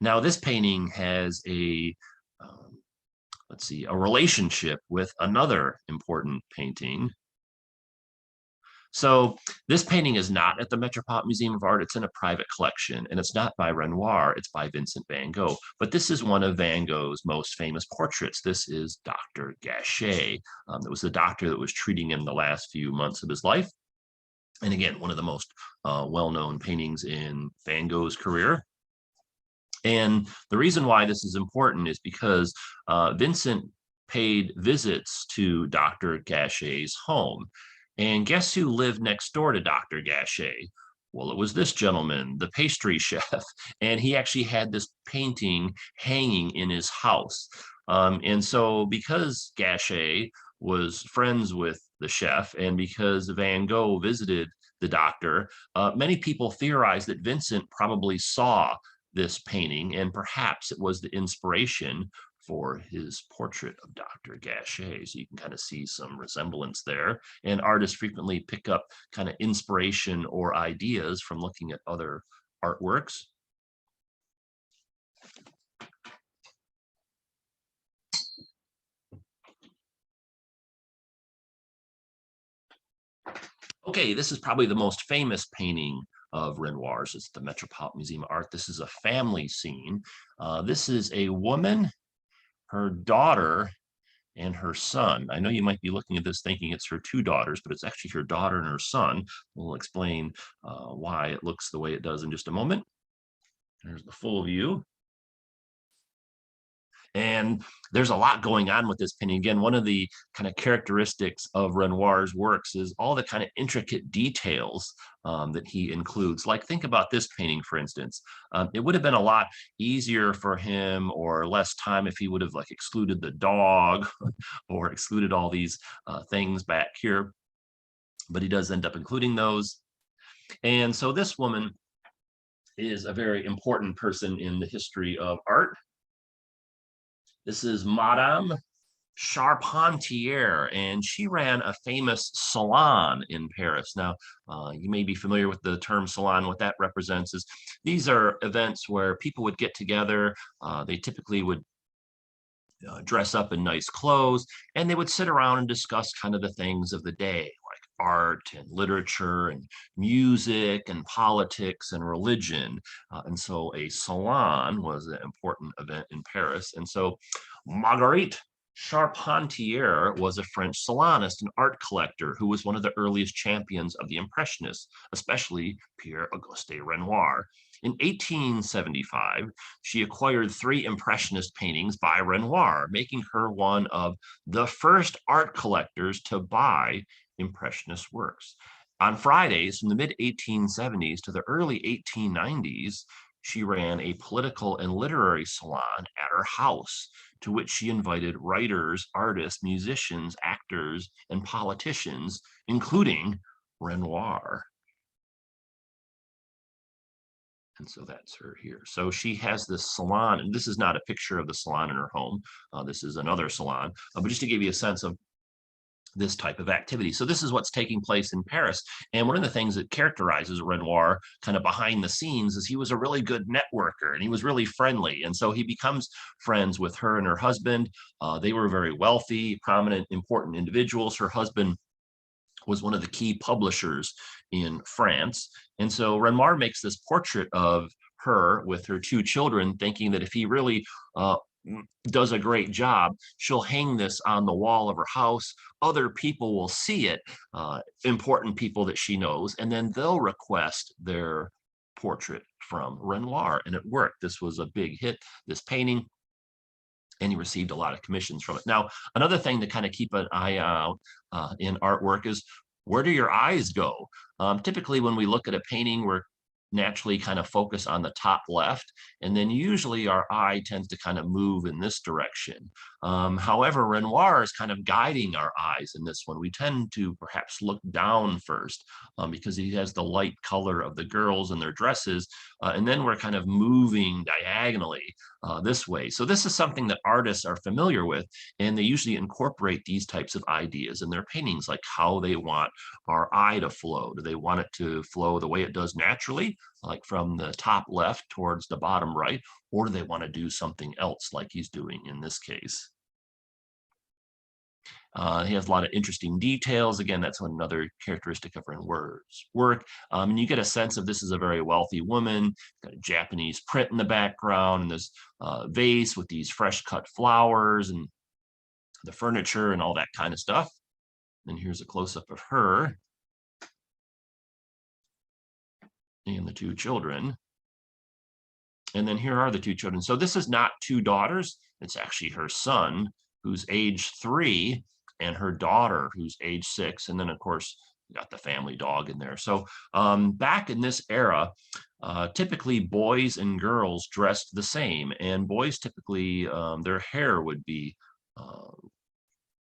Now, this painting has a, let's see, a relationship with another important painting. So this painting is not at the Metropolitan Museum of Art. It's in a private collection, and it's not by Renoir. It's by Vincent Van Gogh. But this is one of Van Gogh's most famous portraits. This is Dr. Gachet. It was the doctor that was treating him the last few months of his life. And again, one of the most well-known paintings in Van Gogh's career. And the reason why this is important is because Vincent paid visits to Dr. Gachet's home. And guess who lived next door to Dr. Gachet? Well, it was this gentleman, the pastry chef, and he actually had this painting hanging in his house. And so because Gachet was friends with the chef, and because Van Gogh visited the doctor, many people theorized that Vincent probably saw this painting, and perhaps it was the inspiration for his portrait of Dr. Gachet. So you can kind of see some resemblance there. And artists frequently pick up kind of inspiration or ideas from looking at other artworks. Okay, this is probably the most famous painting of Renoir's. It's the Metropolitan Museum of Art. This is a family scene. This is a woman, her daughter, and her son. I know you might be looking at this thinking it's her two daughters, but it's actually her daughter and her son. We'll explain why it looks the way it does in just a moment. There's the full view. And there's a lot going on with this painting. Again, one of the kind of characteristics of Renoir's works is all the kind of intricate details that he includes. Like, think about this painting, for instance. It would have been a lot easier for him, or less time, if he would have like excluded the dog or excluded all these things back here. But he does end up including those. And so this woman is a very important person in the history of art. This is Madame Charpentier, and she ran a famous salon in Paris. Now, you may be familiar with the term salon. What that represents is these are events where people would get together. They typically would dress up in nice clothes, and they would sit around and discuss kind of the things of the day, like art and literature and music and politics and religion. And so a salon was an important event in Paris. And so Marguerite Charpentier was a French salonist and art collector who was one of the earliest champions of the Impressionists, especially Pierre-Auguste Renoir. In 1875, she acquired 3 Impressionist paintings by Renoir, making her one of the first art collectors to buy Impressionist works. On Fridays from the mid-1870s to the early 1890s, she ran a political and literary salon at her house, to which she invited writers, artists, musicians, actors, and politicians, including Renoir. And so that's her here. So she has this salon, and this is not a picture of the salon in her home. This is another salon, but just to give you a sense of this type of activity. So this is what's taking place in Paris. And one of the things that characterizes Renoir kind of behind the scenes is he was a really good networker and he was really friendly. And so he becomes friends with her and her husband. They were very wealthy, prominent, important individuals. Her husband was one of the key publishers in France. And so Renoir makes this portrait of her with her two children, thinking that if he really does a great job, she'll hang this on the wall of her house. Other people will see it, important people that she knows, and then they'll request their portrait from Renoir. And it worked. This was a big hit, this painting, and he received a lot of commissions from it. Now, another thing to kind of keep an eye out in artwork is, where do your eyes go? Typically, when we look at a painting, we're naturally kind of focus on the top left, and then usually our eye tends to kind of move in this direction. However, Renoir is kind of guiding our eyes in this one. We tend to perhaps look down first because he has the light color of the girls and their dresses, and then we're kind of moving diagonally this way. So this is something that artists are familiar with, and they usually incorporate these types of ideas in their paintings, like how they want our eye to flow. Do they want it to flow the way it does naturally, like from the top left towards the bottom right, or do they want to do something else like he's doing in this case? He has a lot of interesting details. Again, that's another characteristic of Renoir's work. And you get a sense of this is a very wealthy woman, got a Japanese print in the background, and this vase with these fresh cut flowers and the furniture and all that kind of stuff. And here's a close-up of her and the two children. And then here are the two children. So this is not two daughters. It's actually her son, who's age 3, and her daughter, who's age 6. And then, of course, you got the family dog in there. So back in this era, typically boys and girls dressed the same. And boys typically, their hair would be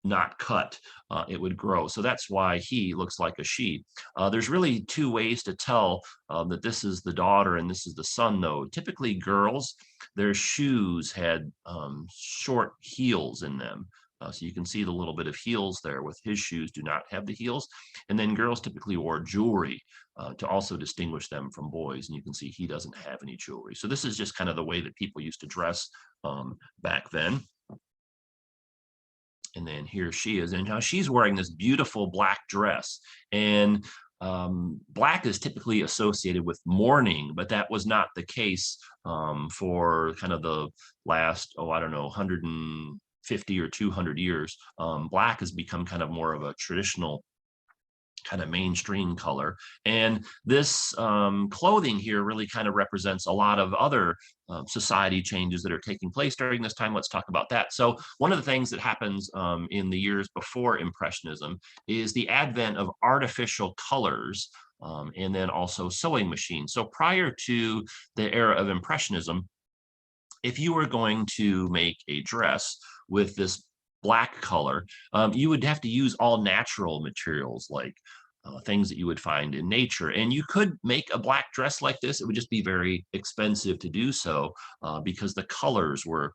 not cut, it would grow. So that's why he looks like a she. There's really two ways to tell that this is the daughter and this is the son, though. Typically girls, their shoes had short heels in them. So you can see the little bit of heels there, with his shoes do not have the heels. And then girls typically wore jewelry to also distinguish them from boys. And you can see he doesn't have any jewelry. So this is just kind of the way that people used to dress back then. And then here she is, and now she's wearing this beautiful black dress. And black is typically associated with mourning, but that was not the case for kind of the last, I don't know, 150 or 200 years. Black has become kind of more of a traditional kind of mainstream color. And this clothing here really kind of represents a lot of other society changes that are taking place during this time. Let's talk about that. So one of the things that happens in the years before Impressionism is the advent of artificial colors and then also sewing machines. So prior to the era of Impressionism, if you were going to make a dress with this black color, you would have to use all natural materials, like things that you would find in nature. And you could make a black dress like this. It would just be very expensive to do so because the colors were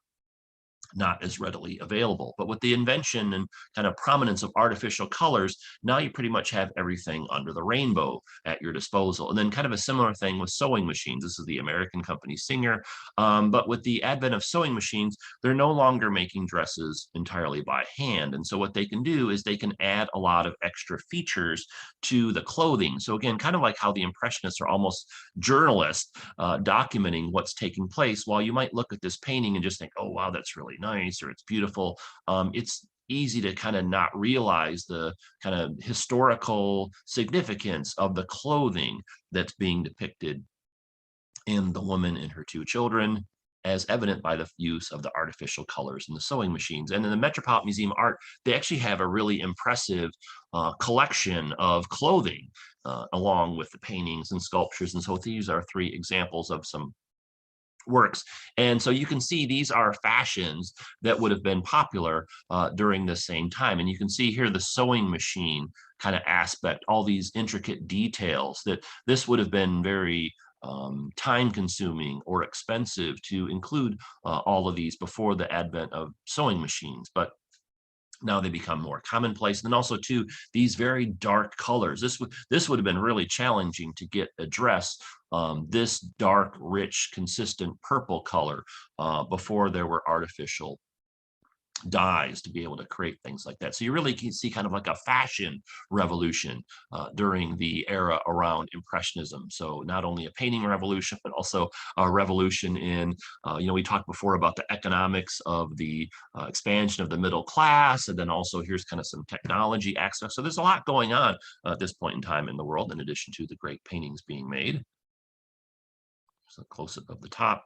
not as readily available. But with the invention and kind of prominence of artificial colors, now you pretty much have everything under the rainbow at your disposal. And then kind of a similar thing with sewing machines. This is the American company Singer. But with the advent of sewing machines, they're no longer making dresses entirely by hand. And so what they can do is they can add a lot of extra features to the clothing. So again, kind of like how the Impressionists are almost journalists documenting what's taking place, while you might look at this painting and just think, oh, wow, that's really nice, or it's beautiful. It's easy to kind of not realize the kind of historical significance of the clothing that's being depicted in the woman and her two children. as evident by the use of the artificial colors in the sewing machines. And in the Metropolitan Museum of Art, they actually have a really impressive collection of clothing along with the paintings and sculptures. And so these are three examples of some works. And so you can see these are fashions that would have been popular during the same time. And you can see here the sewing machine kind of aspect, all these intricate details, that this would have been very time consuming or expensive to include all of these before the advent of sewing machines. But now they become more commonplace. And then also too, these very dark colors. This would have been really challenging to get a dress, this dark, rich, consistent purple color before there were artificial dyes to be able to create things like that. So you really can see kind of like a fashion revolution during the era around Impressionism. So not only a painting revolution, but also a revolution in, we talked before about the economics of the expansion of the middle class. And then also here's kind of some technology aspects. So there's a lot going on at this point in time in the world, in addition to the great paintings being made. So close-up of the top,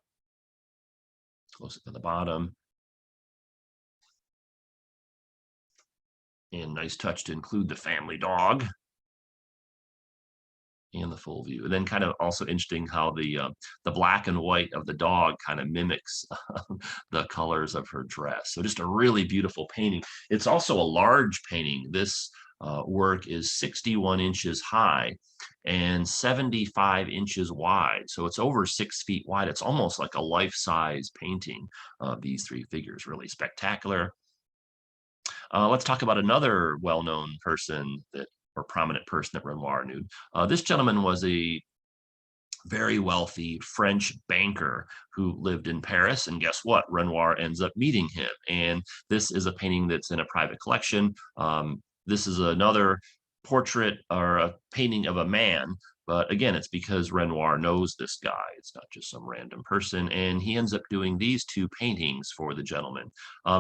close-up of the bottom. And nice touch to include the family dog and the full view. And then kind of also interesting how the black and white of the dog kind of mimics the colors of her dress. So just a really beautiful painting. It's also a large painting. This work is 61 inches high and 75 inches wide. So it's over 6 feet wide. It's almost like a life-size painting of these three figures. Really spectacular. Let's talk about another well-known person or prominent person that Renoir knew. This gentleman was a very wealthy French banker who lived in Paris. And guess what? Renoir ends up meeting him. And this is a painting that's in a private collection. This is another portrait or a painting of a man. But again, it's because Renoir knows this guy. It's not just some random person. And he ends up doing these two paintings for the gentleman.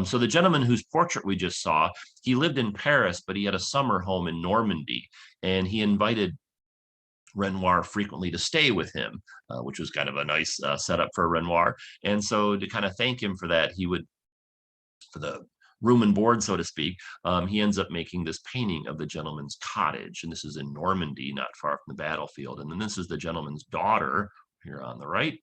So the gentleman whose portrait we just saw, he lived in Paris, but he had a summer home in Normandy. And he invited Renoir frequently to stay with him, which was kind of a nice setup for Renoir. And so to kind of thank him for that, he would, for the room and board, so to speak, he ends up making this painting of the gentleman's cottage. And this is in Normandy, not far from the battlefield. And then this is the gentleman's daughter here on the right.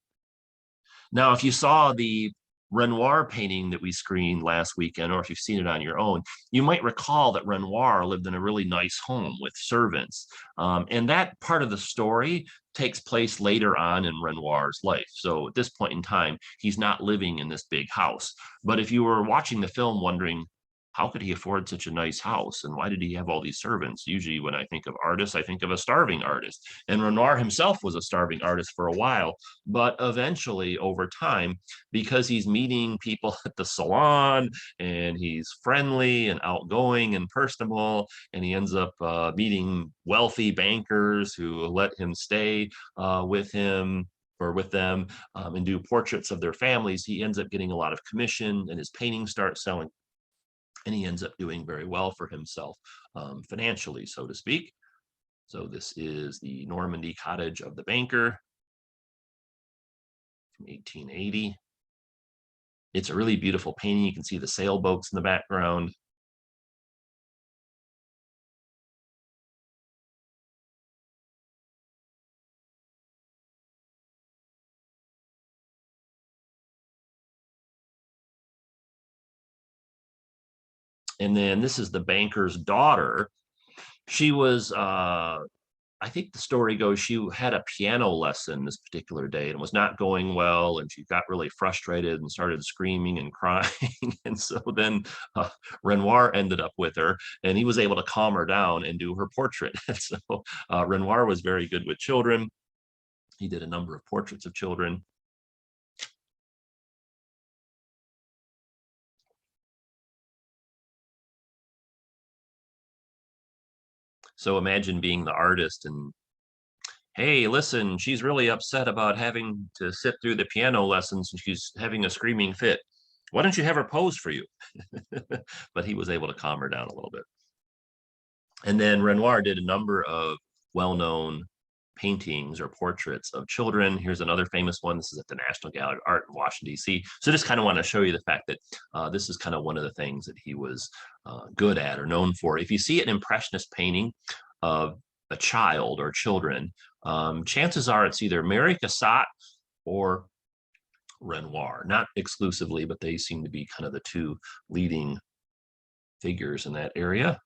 Now, if you saw the Renoir painting that we screened last weekend, or if you've seen it on your own, you might recall that Renoir lived in a really nice home with servants. And that part of the story takes place later on in Renoir's life. So at this point in time, he's not living in this big house. But if you were watching the film wondering, how could he afford such a nice house? And why did he have all these servants? Usually when I think of artists, I think of a starving artist. And Renoir himself was a starving artist for a while, but eventually over time, because he's meeting people at the salon and he's friendly and outgoing and personable, and he ends up meeting wealthy bankers who let him stay with him or with them and do portraits of their families, he ends up getting a lot of commission and his paintings start selling. And he ends up doing very well for himself financially, so to speak. So this is the Normandy cottage of the banker from 1880. It's a really beautiful painting. You can see the sailboats in the background. And then this is the banker's daughter. She was, I think the story goes, she had a piano lesson this particular day and was not going well. And she got really frustrated and started screaming and crying. And so then Renoir ended up with her and he was able to calm her down and do her portrait. And so Renoir was very good with children. He did a number of portraits of children. So imagine being the artist and, hey, listen, she's really upset about having to sit through the piano lessons and she's having a screaming fit. Why don't you have her pose for you? But he was able to calm her down a little bit. And then Renoir did a number of well-known paintings or portraits of children. Here's another famous one. This is at the National Gallery of Art in Washington, D.C. So just kind of want to show you the fact that this is kind of one of the things that he was good at or known for. If you see an Impressionist painting of a child or children, chances are it's either Mary Cassatt or Renoir, not exclusively, but they seem to be kind of the two leading figures in that area.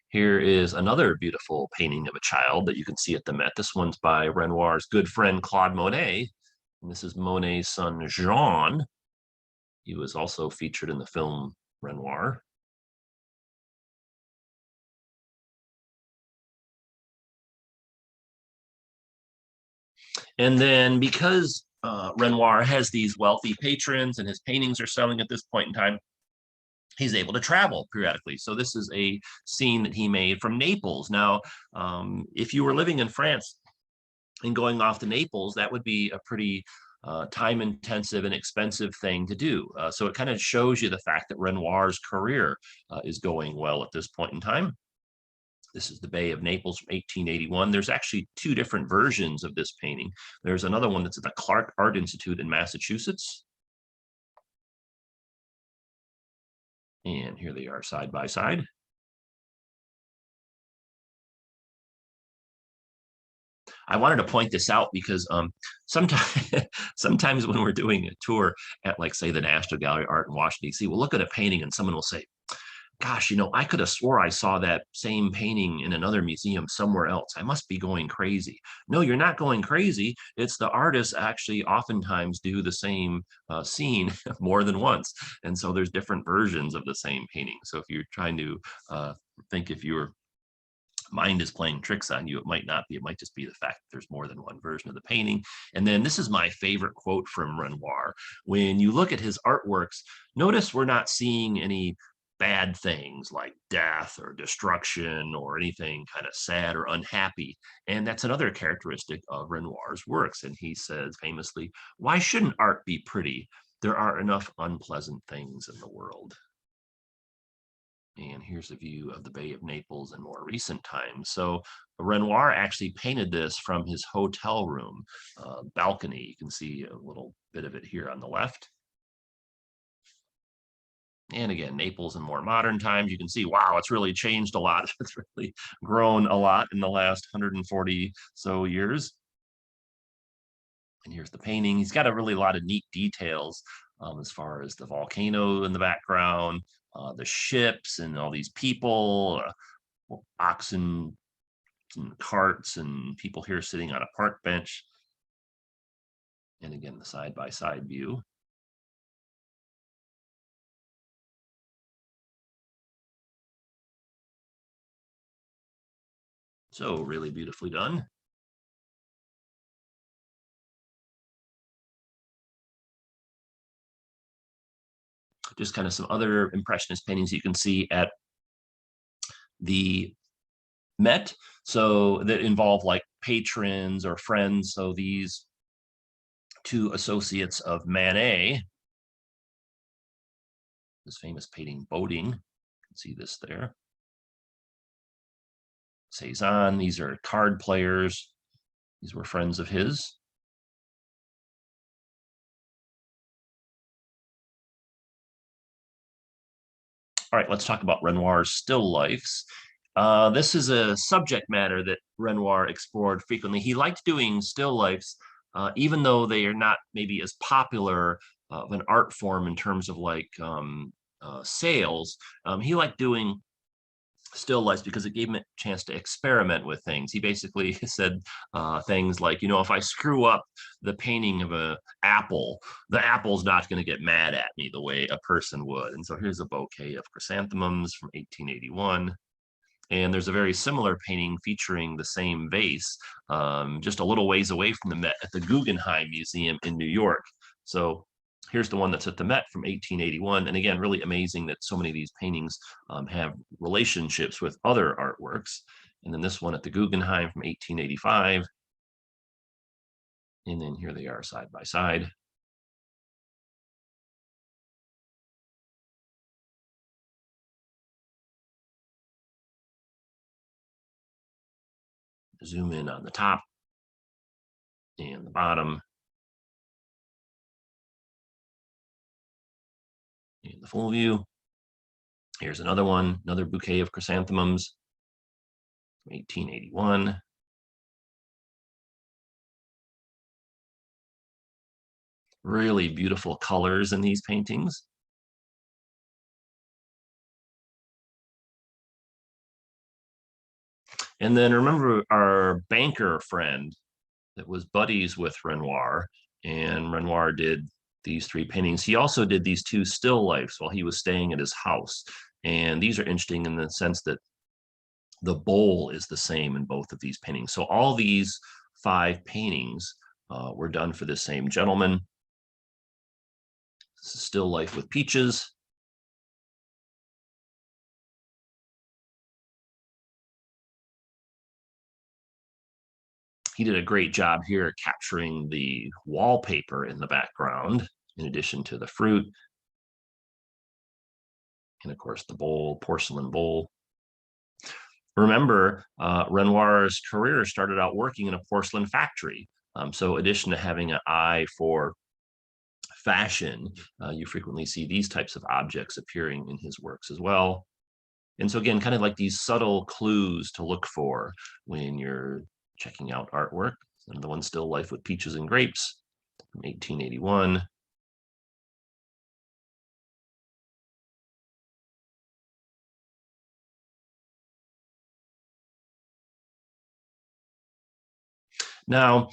Here is another beautiful painting of a child that you can see at the Met. This one's by Renoir's good friend, Claude Monet. And this is Monet's son, Jean. He was also featured in the film Renoir. And then because Renoir has these wealthy patrons and his paintings are selling at this point in time, he's able to travel periodically. So this is a scene that he made from Naples. Now, if you were living in France and going off to Naples, that would be a pretty time intensive and expensive thing to do. So it kind of shows you the fact that Renoir's career is going well at this point in time. This is the Bay of Naples from 1881. There's actually two different versions of this painting. There's another one that's at the Clark Art Institute in Massachusetts. And here they are side by side. I wanted to point this out because sometimes when we're doing a tour at, like, say, the National Gallery of Art in Washington, D.C., we'll look at a painting and someone will say, gosh, I could have swore I saw that same painting in another museum somewhere else. I must be going crazy. No, you're not going crazy. It's the artists actually oftentimes do the same scene more than once. And so there's different versions of the same painting. So if you're trying to think if your mind is playing tricks on you, it might not be. It might just be the fact that there's more than one version of the painting. And then this is my favorite quote from Renoir. When you look at his artworks, notice we're not seeing any bad things like death or destruction or anything kind of sad or unhappy. And that's another characteristic of Renoir's works. And he says famously, why shouldn't art be pretty? There are enough unpleasant things in the world. And here's a view of the Bay of Naples in more recent times. So Renoir actually painted this from his hotel room balcony. You can see a little bit of it here on the left. And again, Naples in more modern times, you can see, wow, it's really changed a lot. It's really grown a lot in the last 140 so years. And here's the painting. He's got a really lot of neat details as far as the volcano in the background, the ships and all these people, oxen and carts and people here sitting on a park bench. And again, the side-by-side view. So really beautifully done. Just kind of some other Impressionist paintings you can see at the Met. So that involve like patrons or friends. So these two associates of Manet, this famous painting, Boating, you can see this there. Cezanne, these are card players. These were friends of his. All right, let's talk about Renoir's still lifes. This is a subject matter that Renoir explored frequently. He liked doing still lifes, even though they are not maybe as popular of an art form in terms of like sales. He liked doing still lifes because it gave him a chance to experiment with things. He basically said things like, if I screw up the painting of an apple, the apple's not going to get mad at me the way a person would. And so here's a bouquet of chrysanthemums from 1881. And there's a very similar painting featuring the same vase, just a little ways away from the Met at the Guggenheim Museum in New York. So here's the one that's at the Met from 1881. And again, really amazing that so many of these paintings have relationships with other artworks. And then this one at the Guggenheim from 1885. And then here they are side by side. zoom in on the top and the bottom and the full view. Here's another one, another bouquet of chrysanthemums, 1881. Really beautiful colors in these paintings. And then remember our banker friend that was buddies with Renoir, and Renoir did these three paintings. He also did these two still lifes while he was staying at his house. And these are interesting in the sense that the bowl is the same in both of these paintings. So all these 5 paintings were done for the same gentleman. This is still life with peaches. He did a great job here capturing the wallpaper in the background, in addition to the fruit. And of course, the bowl, porcelain bowl. Remember, Renoir's career started out working in a porcelain factory. So in addition to having an eye for fashion, you frequently see these types of objects appearing in his works as well. And so again, kind of like these subtle clues to look for when you're checking out artwork. Another one, Still Life with Peaches and Grapes from 1881. Now,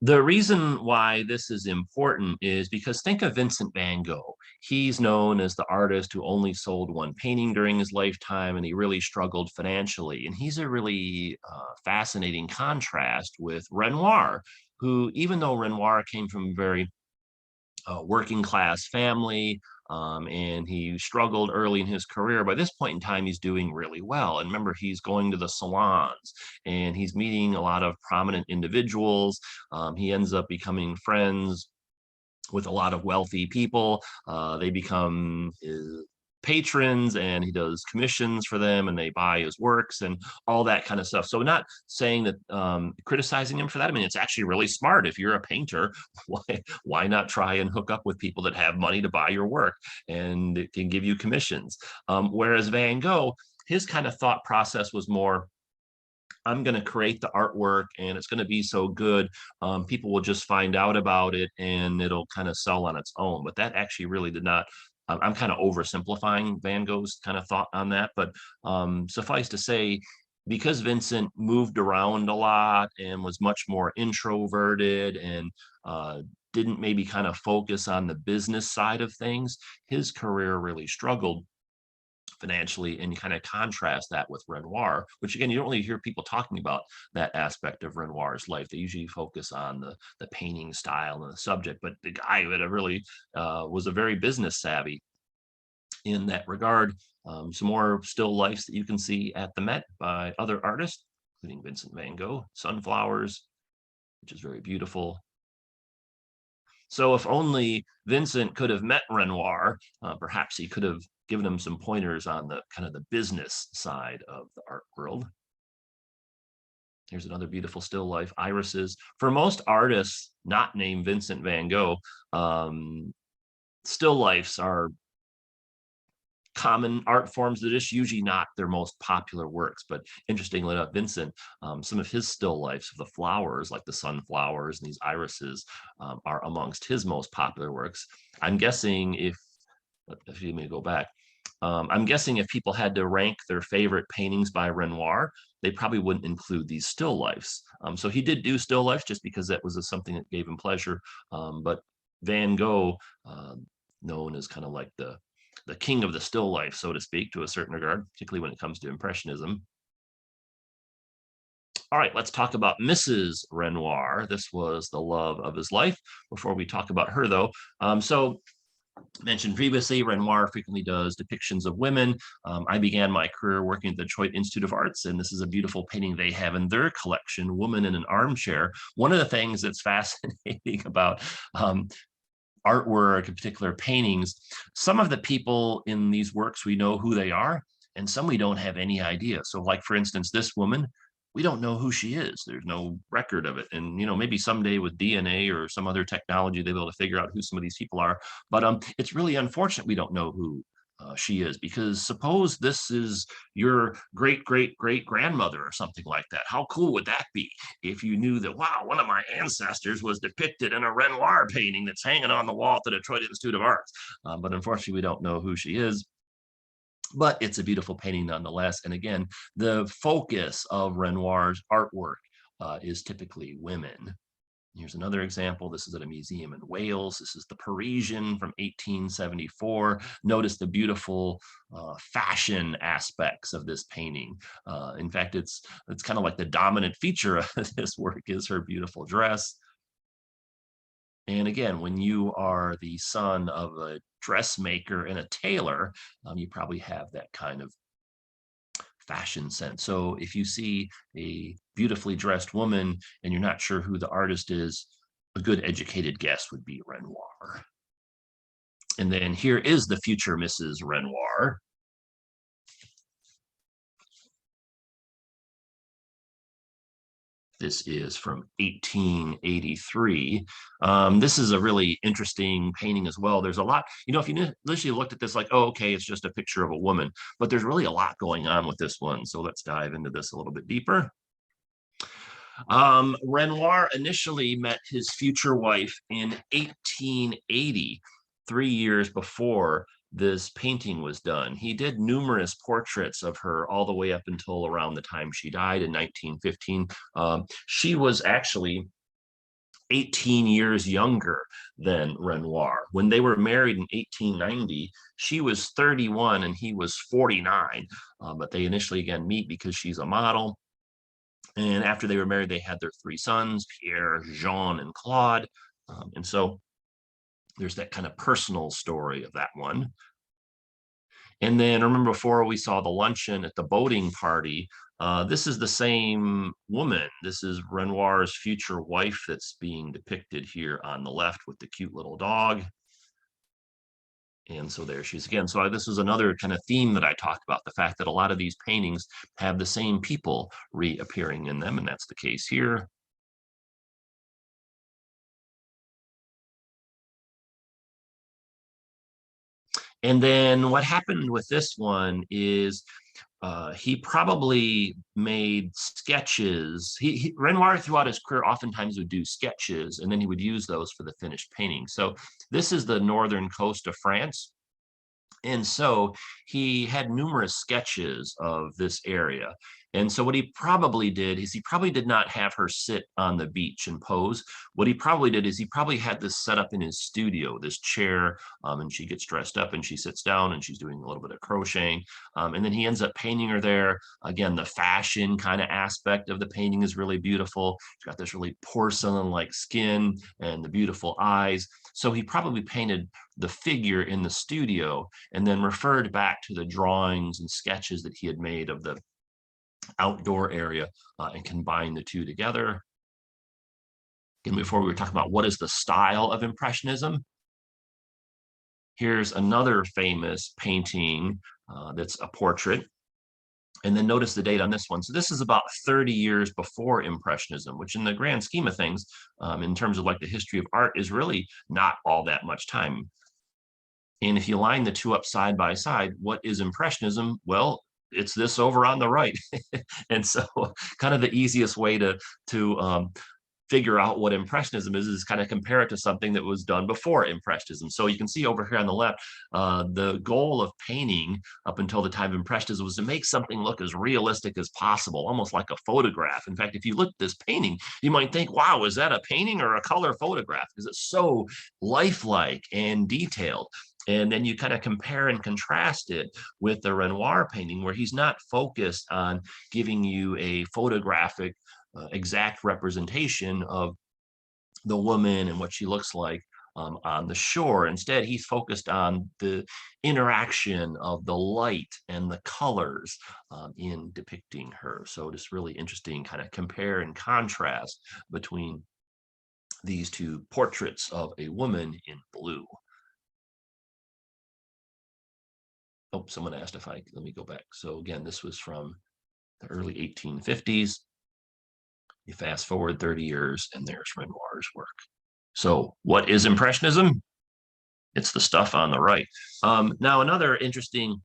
the reason why this is important is because think of Vincent Van Gogh. He's known as the artist who only sold one painting during his lifetime, and he really struggled financially. And he's a really fascinating contrast with Renoir, who, even though Renoir came from a very working class family, and he struggled early in his career. By this point in time, he's doing really well. And remember, he's going to the salons and he's meeting a lot of prominent individuals. He ends up becoming friends with a lot of wealthy people. They become his patrons, and he does commissions for them, and they buy his works and all that kind of stuff. So not saying that, criticizing him for that. I mean, it's actually really smart. If you're a painter, why not try and hook up with people that have money to buy your work and it can give you commissions? Whereas Van Gogh, his kind of thought process was more, I'm going to create the artwork and it's going to be so good. People will just find out about it and it'll kind of sell on its own. But that actually really did not. I'm kind of oversimplifying Van Gogh's kind of thought on that. But suffice to say, because Vincent moved around a lot and was much more introverted and didn't maybe kind of focus on the business side of things, his career really struggled financially, and you kind of contrast that with Renoir, which again, you don't really hear people talking about that aspect of Renoir's life. They usually focus on the painting style and the subject, but the guy that really was a very business savvy in that regard. Some more still lifes that you can see at the Met by other artists, including Vincent Van Gogh, Sunflowers, which is very beautiful. So if only Vincent could have met Renoir, perhaps he could have given him some pointers on the kind of the business side of the art world. Here's another beautiful still life, irises. For most artists not named Vincent Van Gogh, still lifes are common art forms that is usually not their most popular works. But interestingly enough, Vincent, some of his still lifes of the flowers, like the sunflowers and these irises, are amongst his most popular works. I'm guessing if you may go back, I'm guessing if people had to rank their favorite paintings by Renoir, they probably wouldn't include these still lifes. So he did do still lifes just because that was something that gave him pleasure. But Van Gogh, known as kind of like the king of the still life, so to speak, to a certain regard, particularly when it comes to Impressionism. All right, let's talk about Mrs. Renoir. This was the love of his life. Before we talk about her, though, so mentioned previously, Renoir frequently does depictions of women. I began my career working at the Detroit Institute of Arts, and this is a beautiful painting they have in their collection, Woman in an Armchair. One of the things that's fascinating about artwork, in particular paintings, some of the people in these works, we know who they are, and some we don't have any idea. So like, for instance, this woman, we don't know who she is. There's no record of it. And, maybe someday with DNA or some other technology, they'll be able to figure out who some of these people are. But it's really unfortunate we don't know who she is, because suppose this is your great great great grandmother or something like that. How cool would that be if you knew that, wow, one of my ancestors was depicted in a Renoir painting that's hanging on the wall at the Detroit Institute of Arts? But unfortunately, we don't know who she is. But it's a beautiful painting nonetheless. And again, the focus of Renoir's artwork is typically women. Here's another example. This is at a museum in Wales. This is the Parisian from 1874. Notice the beautiful fashion aspects of this painting. In fact, it's kind of like the dominant feature of this work is her beautiful dress. And again, when you are the son of a dressmaker and a tailor, you probably have that kind of fashion sense. So if you see a beautifully dressed woman and you're not sure who the artist is, a good educated guess would be Renoir. And then here is the future Mrs. Renoir. This is from 1883. This is a really interesting painting as well. There's a lot, if you initially looked at this like, oh, okay, it's just a picture of a woman, but there's really a lot going on with this one. So let's dive into this a little bit deeper. Renoir initially met his future wife in 1880, 3 years before this painting was done. He did numerous portraits of her all the way up until around the time she died in 1915. She was actually 18 years younger than Renoir. When they were married in 1890, she was 31 and he was 49. But they initially again meet because she's a model. And after they were married, they had their 3 sons, Pierre, Jean, and Claude. And so there's that kind of personal story of that one. And then remember before we saw the luncheon at the boating party, this is the same woman. This is Renoir's future wife that's being depicted here on the left with the cute little dog. And so there she is again. So this is another kind of theme that I talked about, the fact that a lot of these paintings have the same people reappearing in them, and that's the case here. And then what happened with this one is he probably made sketches. Renoir throughout his career oftentimes would do sketches, and then he would use those for the finished painting. So this is the northern coast of France. And so he had numerous sketches of this area. And so what he probably did is he probably did not have her sit on the beach and pose. What he probably did is he probably had this set up in his studio, this chair, and she gets dressed up and she sits down and she's doing a little bit of crocheting. And then he ends up painting her there. Again, the fashion kind of aspect of the painting is really beautiful. She's got this really porcelain-like skin and the beautiful eyes. So he probably painted the figure in the studio and then referred back to the drawings and sketches that he had made of the outdoor area and combined the two together. And before we were talking about what is the style of Impressionism, here's another famous painting that's a portrait. And then notice the date on this one. So this is about 30 years before Impressionism, which in the grand scheme of things, in terms of like the history of art, is really not all that much time. And if you line the two up side by side, what is Impressionism? Well, it's this over on the right. And so kind of the easiest way to figure out what Impressionism is kind of compare it to something that was done before Impressionism. So you can see over here on the left, the goal of painting up until the time of Impressionism was to make something look as realistic as possible, almost like a photograph. In fact, if you look at this painting, you might think, wow, is that a painting or a color photograph? Because it's so lifelike and detailed. And then you kind of compare and contrast it with the Renoir painting, where he's not focused on giving you a photographic exact representation of the woman and what she looks like on the shore. Instead, he's focused on the interaction of the light and the colors in depicting her. So just really interesting kind of compare and contrast between these two portraits of a woman in blue. Oh, someone asked if let me go back. So again, this was from the early 1850s. You fast forward 30 years and there's Renoir's work. So what is Impressionism? It's the stuff on the right. Now, another interesting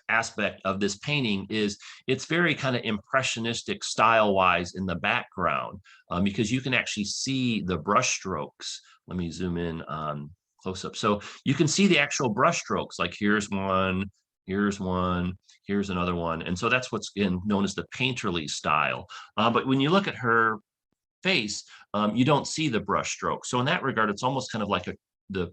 aspect of this painting is it's very kind of impressionistic style wise in the background, because you can actually see the brush strokes. Let me zoom in on close up. So you can see the actual brush strokes, like here's one, here's one, here's another one. And so that's what's known as the painterly style. But when you look at her face, you don't see the brush stroke. So in that regard, it's almost kind of like the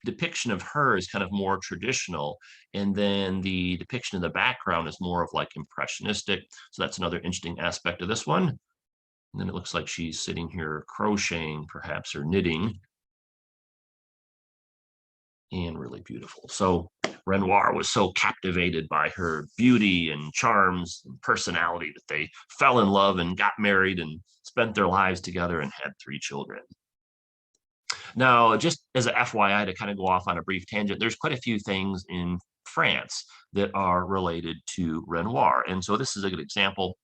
depiction of her is kind of more traditional, and then the depiction in the background is more of like impressionistic. So that's another interesting aspect of this one. And then it looks like she's sitting here crocheting perhaps, or knitting, and really beautiful. So Renoir was so captivated by her beauty and charms and personality that they fell in love and got married and spent their lives together and had 3 children. Now, just as a FYI, to kind of go off on a brief tangent, there's quite a few things in France that are related to Renoir. And so this is a good example.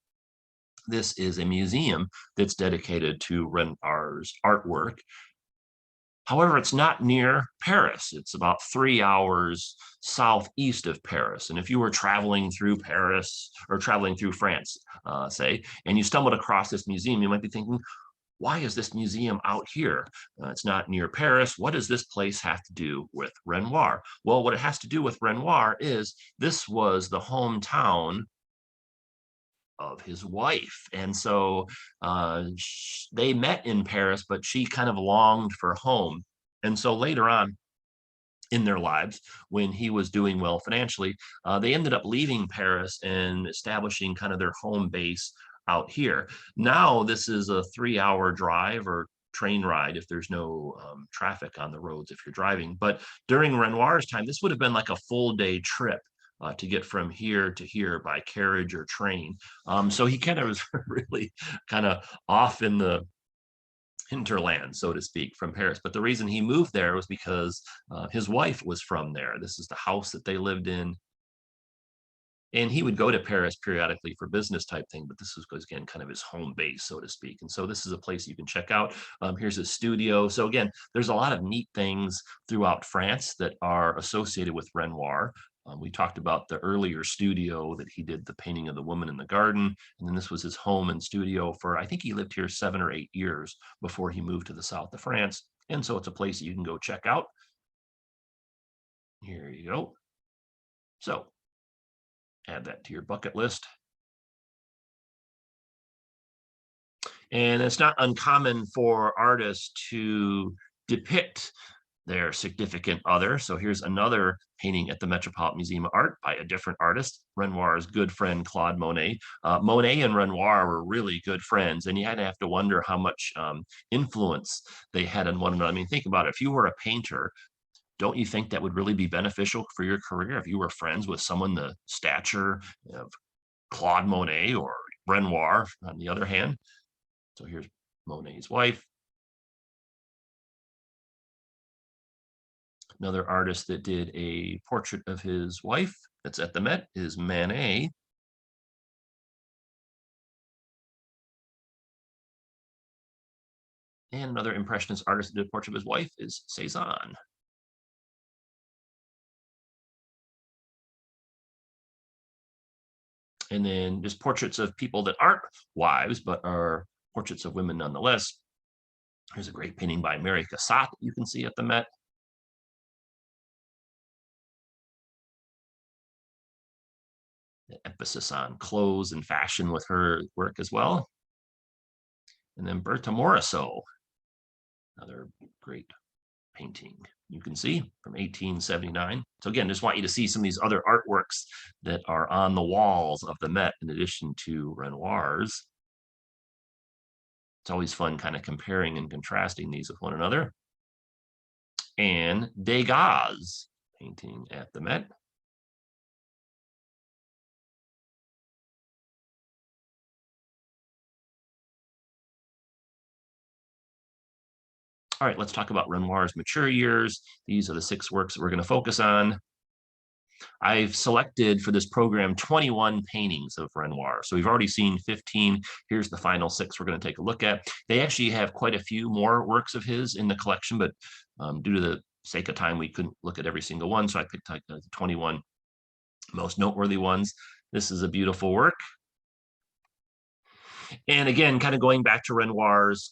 This is a museum that's dedicated to Renoir's artwork. However, it's not near Paris. It's about 3 hours southeast of Paris. And if you were traveling through Paris or traveling through France, say, and you stumbled across this museum, you might be thinking, why is this museum out here? It's not near Paris. What does this place have to do with Renoir? Well, what it has to do with Renoir is this was the hometown of his wife. And so they met in Paris, but she kind of longed for home. And so later on in their lives, when he was doing well financially, they ended up leaving Paris and establishing kind of their home base out here. Now this is a 3-hour drive or train ride if there's no traffic on the roads if you're driving. But during Renoir's time, this would have been like a full day trip to get from here to here by carriage or train. So he kind of was really kind of off in the hinterland, so to speak, from Paris. But the reason he moved there was because his wife was from there. This is the house that they lived in. And he would go to Paris periodically for business type thing, but this was, again, kind of his home base, so to speak. And so this is a place you can check out. Here's his studio. So again, there's a lot of neat things throughout France that are associated with Renoir. We talked about the earlier studio that he did the painting of the woman in the garden. And then this was his home and studio for, I think he lived here 7 or 8 years before he moved to the south of France. And so it's a place that you can go check out. Here you go. So add that to your bucket list. And it's not uncommon for artists to depict their significant other. So here's another painting at the Metropolitan Museum of Art by a different artist, Renoir's good friend, Claude Monet. Monet and Renoir were really good friends, and you had to have to wonder how much influence they had on one another. I mean, think about it. If you were a painter, don't you think that would really be beneficial for your career if you were friends with someone the stature of Claude Monet or Renoir, on the other hand? So here's Monet's wife. Another artist that did a portrait of his wife that's at the Met is Manet. And another Impressionist artist that did a portrait of his wife is Cezanne. And then just portraits of people that aren't wives, but are portraits of women nonetheless. Here's a great painting by Mary Cassatt you can see at the Met. The emphasis on clothes and fashion with her work as well. And then Berthe Morison, another great painting you can see from 1879. So again, just want you to see some of these other artworks that are on the walls of the Met in addition to Renoir's. It's always fun kind of comparing and contrasting these with one another. And Degas painting at the Met. All right, let's talk about Renoir's mature years. These are the 6 works that we're going to focus on. I've selected for this program 21 paintings of Renoir. So we've already seen 15. Here's the final 6 we're going to take a look at. They actually have quite a few more works of his in the collection, but due to the sake of time, we couldn't look at every single one. So I picked like the 21 most noteworthy ones. This is a beautiful work. And again, kind of going back to Renoir's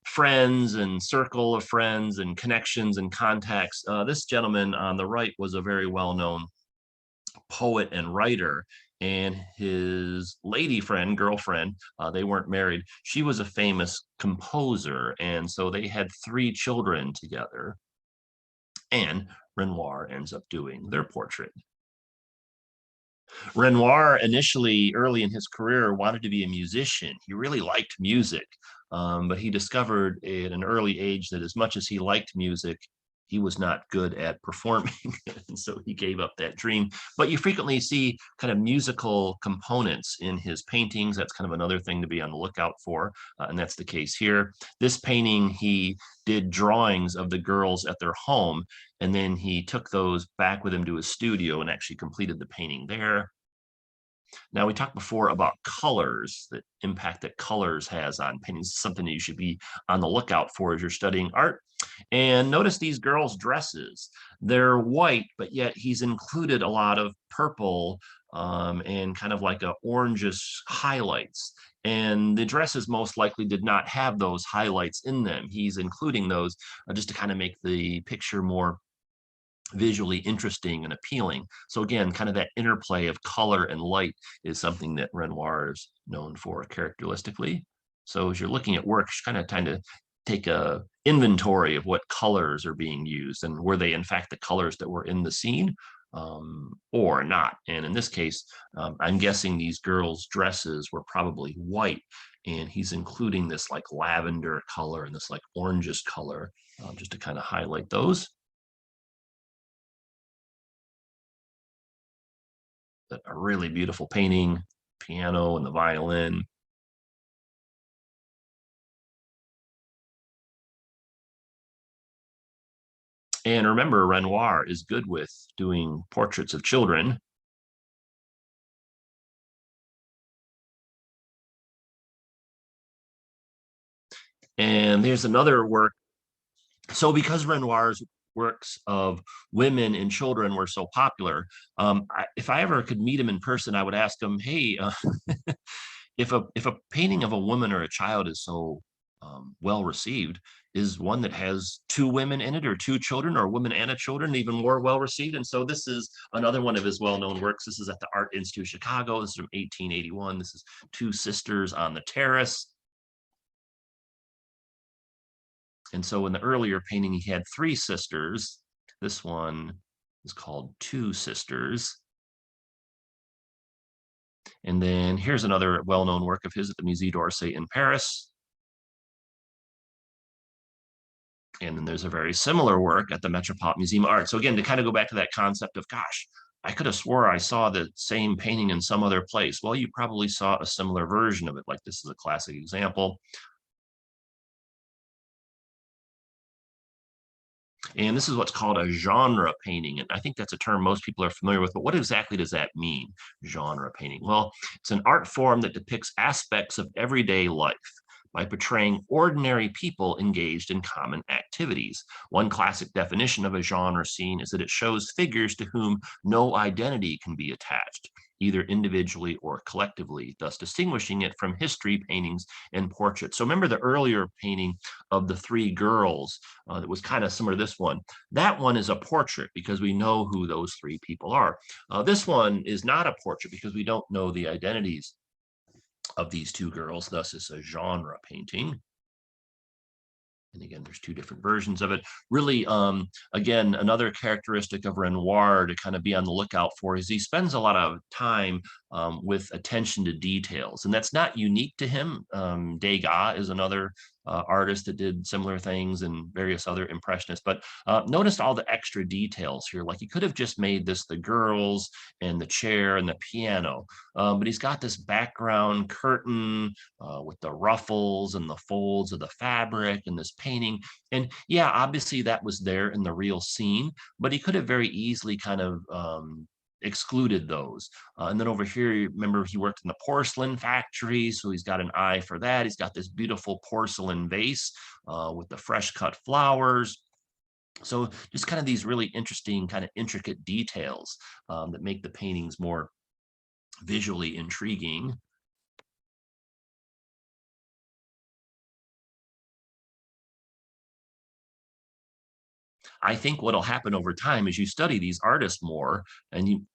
friends and circle of friends and connections and contacts. This gentleman on the right was a very well-known poet and writer, and his lady friend, girlfriend, they weren't married. She was a famous composer, and so they had 3 children together. And Renoir ends up doing their portrait. Renoir initially, early in his career, wanted to be a musician. He really liked music, but he discovered at an early age that as much as he liked music, he was not good at performing, and so he gave up that dream. But you frequently see kind of musical components in his paintings. That's kind of another thing to be on the lookout for, and that's the case here. This painting, he did drawings of the girls at their home, and then he took those back with him to his studio and actually completed the painting there. Now, we talked before about colors, the impact that colors has on paintings, something that you should be on the lookout for as you're studying art. And notice these girls' dresses. They're white, but yet he's included a lot of purple and kind of like a orangish highlights. And the dresses most likely did not have those highlights in them. He's including those just to kind of make the picture more visually interesting and appealing. So again, kind of that interplay of color and light is something that Renoir is known for characteristically. So as you're looking at work, kind of take a inventory of what colors are being used and were they in fact the colors that were in the scene or not. And in this case, I'm guessing these girls' dresses were probably white, and he's including this like lavender color and this like orangish color just to kind of highlight those. A really beautiful painting, piano and the violin. And remember, Renoir is good with doing portraits of children. And there's another work. So because Renoir's works of women and children were so popular, if I ever could meet him in person, I would ask him, hey, if a painting of a woman or a child is so well received, is one that has 2 women in it or 2 children or a woman and a children even more well received? And so this is another one of his well-known works. This is at the Art Institute of Chicago. This is from 1881. This is 2 sisters on the terrace. And so in the earlier painting, he had 3 sisters. This one is called 2 Sisters. And then here's another well-known work of his at the Musée d'Orsay in Paris. And then there's a very similar work at the Metropolitan Museum of Art. So again, to kind of go back to that concept of, gosh, I could have swore I saw the same painting in some other place. Well, you probably saw a similar version of it. Like this is a classic example. And this is what's called a genre painting. And I think that's a term most people are familiar with, but what exactly does that mean, genre painting? Well, it's an art form that depicts aspects of everyday life by portraying ordinary people engaged in common activities. One classic definition of a genre scene is that it shows figures to whom no identity can be attached, either individually or collectively, thus distinguishing it from history paintings and portraits. So remember the earlier painting of the 3 girls that was kind of similar to this one. That one is a portrait because we know who those 3 people are. This one is not a portrait because we don't know the identities of these 2 girls, thus it's a genre painting. And again, there's 2 different versions of it. Really, again, another characteristic of Renoir to kind of be on the lookout for is he spends a lot of time with attention to details, and that's not unique to him. Degas is another artists that did similar things and various other impressionists. But notice all the extra details here. Like he could have just made this the girls and the chair and the piano, but he's got this background curtain with the ruffles and the folds of the fabric and this painting. And yeah, obviously that was there in the real scene, but he could have very easily kind of excluded those. And then over here, remember he worked in the porcelain factory, so he's got an eye for that. He's got this beautiful porcelain vase with the fresh cut flowers. So just kind of these really interesting, kind of intricate details that make the paintings more visually intriguing. I think what'll happen over time is you study these artists more, and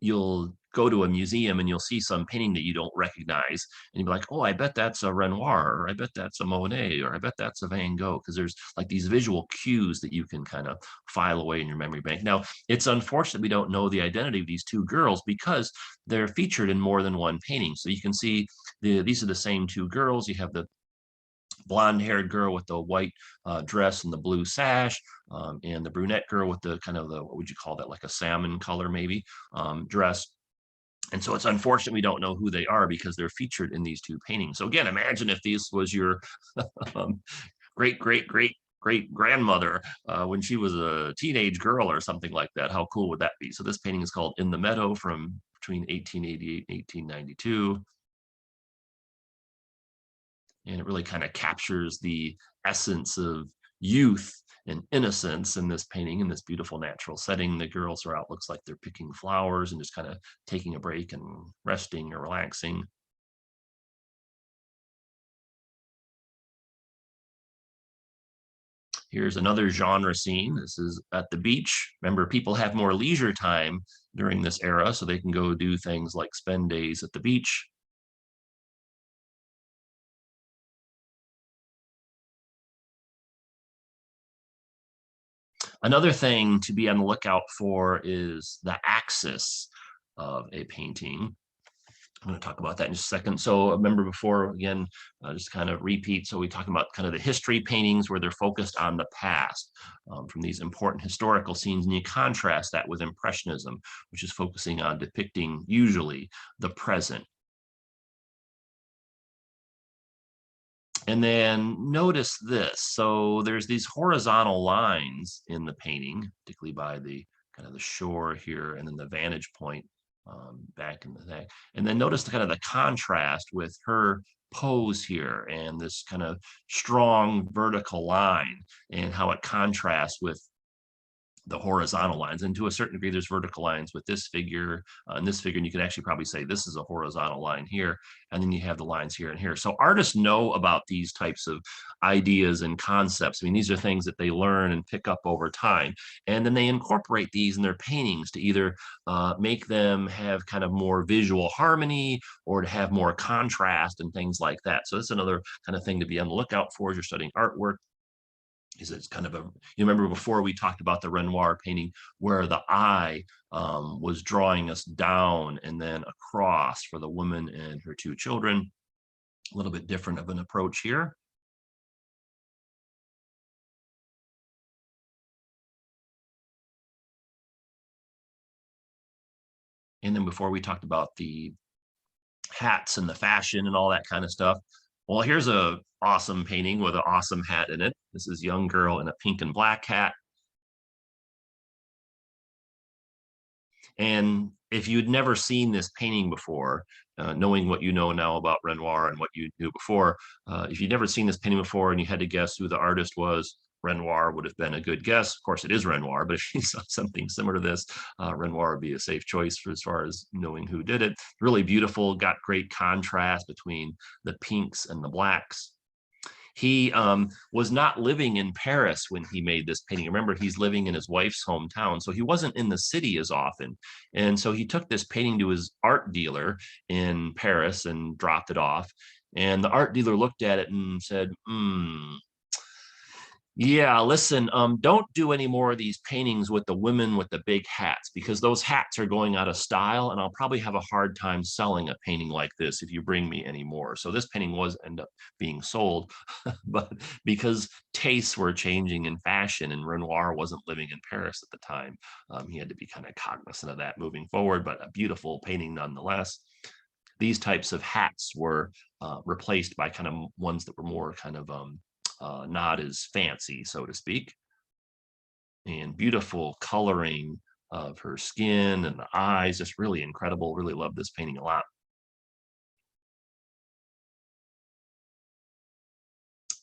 you'll go to a museum and you'll see some painting that you don't recognize, and you'll be like, oh, I bet that's a Renoir, or I bet that's a Monet, or I bet that's a Van Gogh, because there's like these visual cues that you can kind of file away in your memory bank. Now, it's unfortunate we don't know the identity of these two girls because they're featured in more than one painting. So you can see these are the same two girls. You have the blonde-haired girl with the white dress and the blue sash, and the brunette girl with the kind of the, what would you call that, like a salmon color maybe, dress. And so it's unfortunate we don't know who they are because they're featured in these two paintings. So again, imagine if this was your great, great, great, great grandmother when she was a teenage girl or something like that. How cool would that be? So this painting is called In the Meadow from between 1888 and 1892. And it really kind of captures the essence of youth and innocence in this painting, in this beautiful natural setting. The girls are out, looks like they're picking flowers and just kind of taking a break and resting or relaxing. Here's another genre scene. This is at the beach. Remember, people have more leisure time during this era, so they can go do things like spend days at the beach. Another thing to be on the lookout for is the axis of a painting. I'm going to talk about that in just a second. So remember before, again, just kind of repeat. So we talk about kind of the history paintings where they're focused on the past from these important historical scenes. And you contrast that with Impressionism, which is focusing on depicting usually the present. And then notice this. So there's these horizontal lines in the painting, particularly by the kind of the shore here and then the vantage point back in the thing. And then notice the kind of the contrast with her pose here and this kind of strong vertical line and how it contrasts with the horizontal lines. And to a certain degree, there's vertical lines with this figure and this figure. And you can actually probably say this is a horizontal line here. And then you have the lines here and here. So artists know about these types of ideas and concepts. I mean, these are things that they learn and pick up over time. And then they incorporate these in their paintings to either make them have kind of more visual harmony or to have more contrast and things like that. So that's another kind of thing to be on the lookout for as you're studying artwork. Is it's kind of a, you remember before we talked about the Renoir painting where the eye was drawing us down and then across for the woman and her two children. A little bit different of an approach here. And then before we talked about the hats and the fashion and all that kind of stuff. Well, here's a awesome painting with an awesome hat in it. This is a young girl in a pink and black hat. And if you'd never seen this painting before, knowing what you know now about Renoir and what you knew before, if you'd never seen this painting before and you had to guess who the artist was, Renoir would have been a good guess. Of course, it is Renoir, but if you saw something similar to this, Renoir would be a safe choice for as far as knowing who did it. Really beautiful, got great contrast between the pinks and the blacks. He was not living in Paris when he made this painting. Remember, he's living in his wife's hometown, so he wasn't in the city as often. And so he took this painting to his art dealer in Paris and dropped it off. And the art dealer looked at it and said, Yeah, listen, don't do any more of these paintings with the women with the big hats because those hats are going out of style, and I'll probably have a hard time selling a painting like this if you bring me any more. So this painting was end up being sold, but because tastes were changing in fashion and Renoir wasn't living in Paris at the time, he had to be kind of cognizant of that moving forward, but a beautiful painting nonetheless. These types of hats were replaced by kind of ones that were more kind of not as fancy, so to speak, and beautiful coloring of her skin and the eyes, just really incredible. Really love this painting a lot.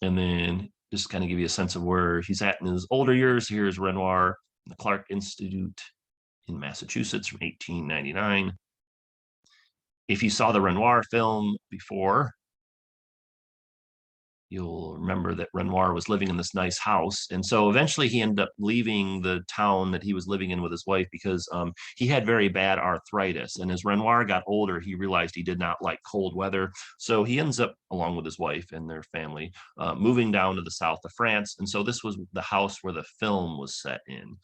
And then just kind of give you a sense of where he's at in his older years. Here's Renoir, the Clark Institute in Massachusetts from 1899. If you saw the Renoir film before, you'll remember that Renoir was living in this nice house. And so eventually he ended up leaving the town that he was living in with his wife because he had very bad arthritis. And as Renoir got older, he realized he did not like cold weather. So he ends up, along with his wife and their family, moving down to the south of France. And so this was the house where the film was set in.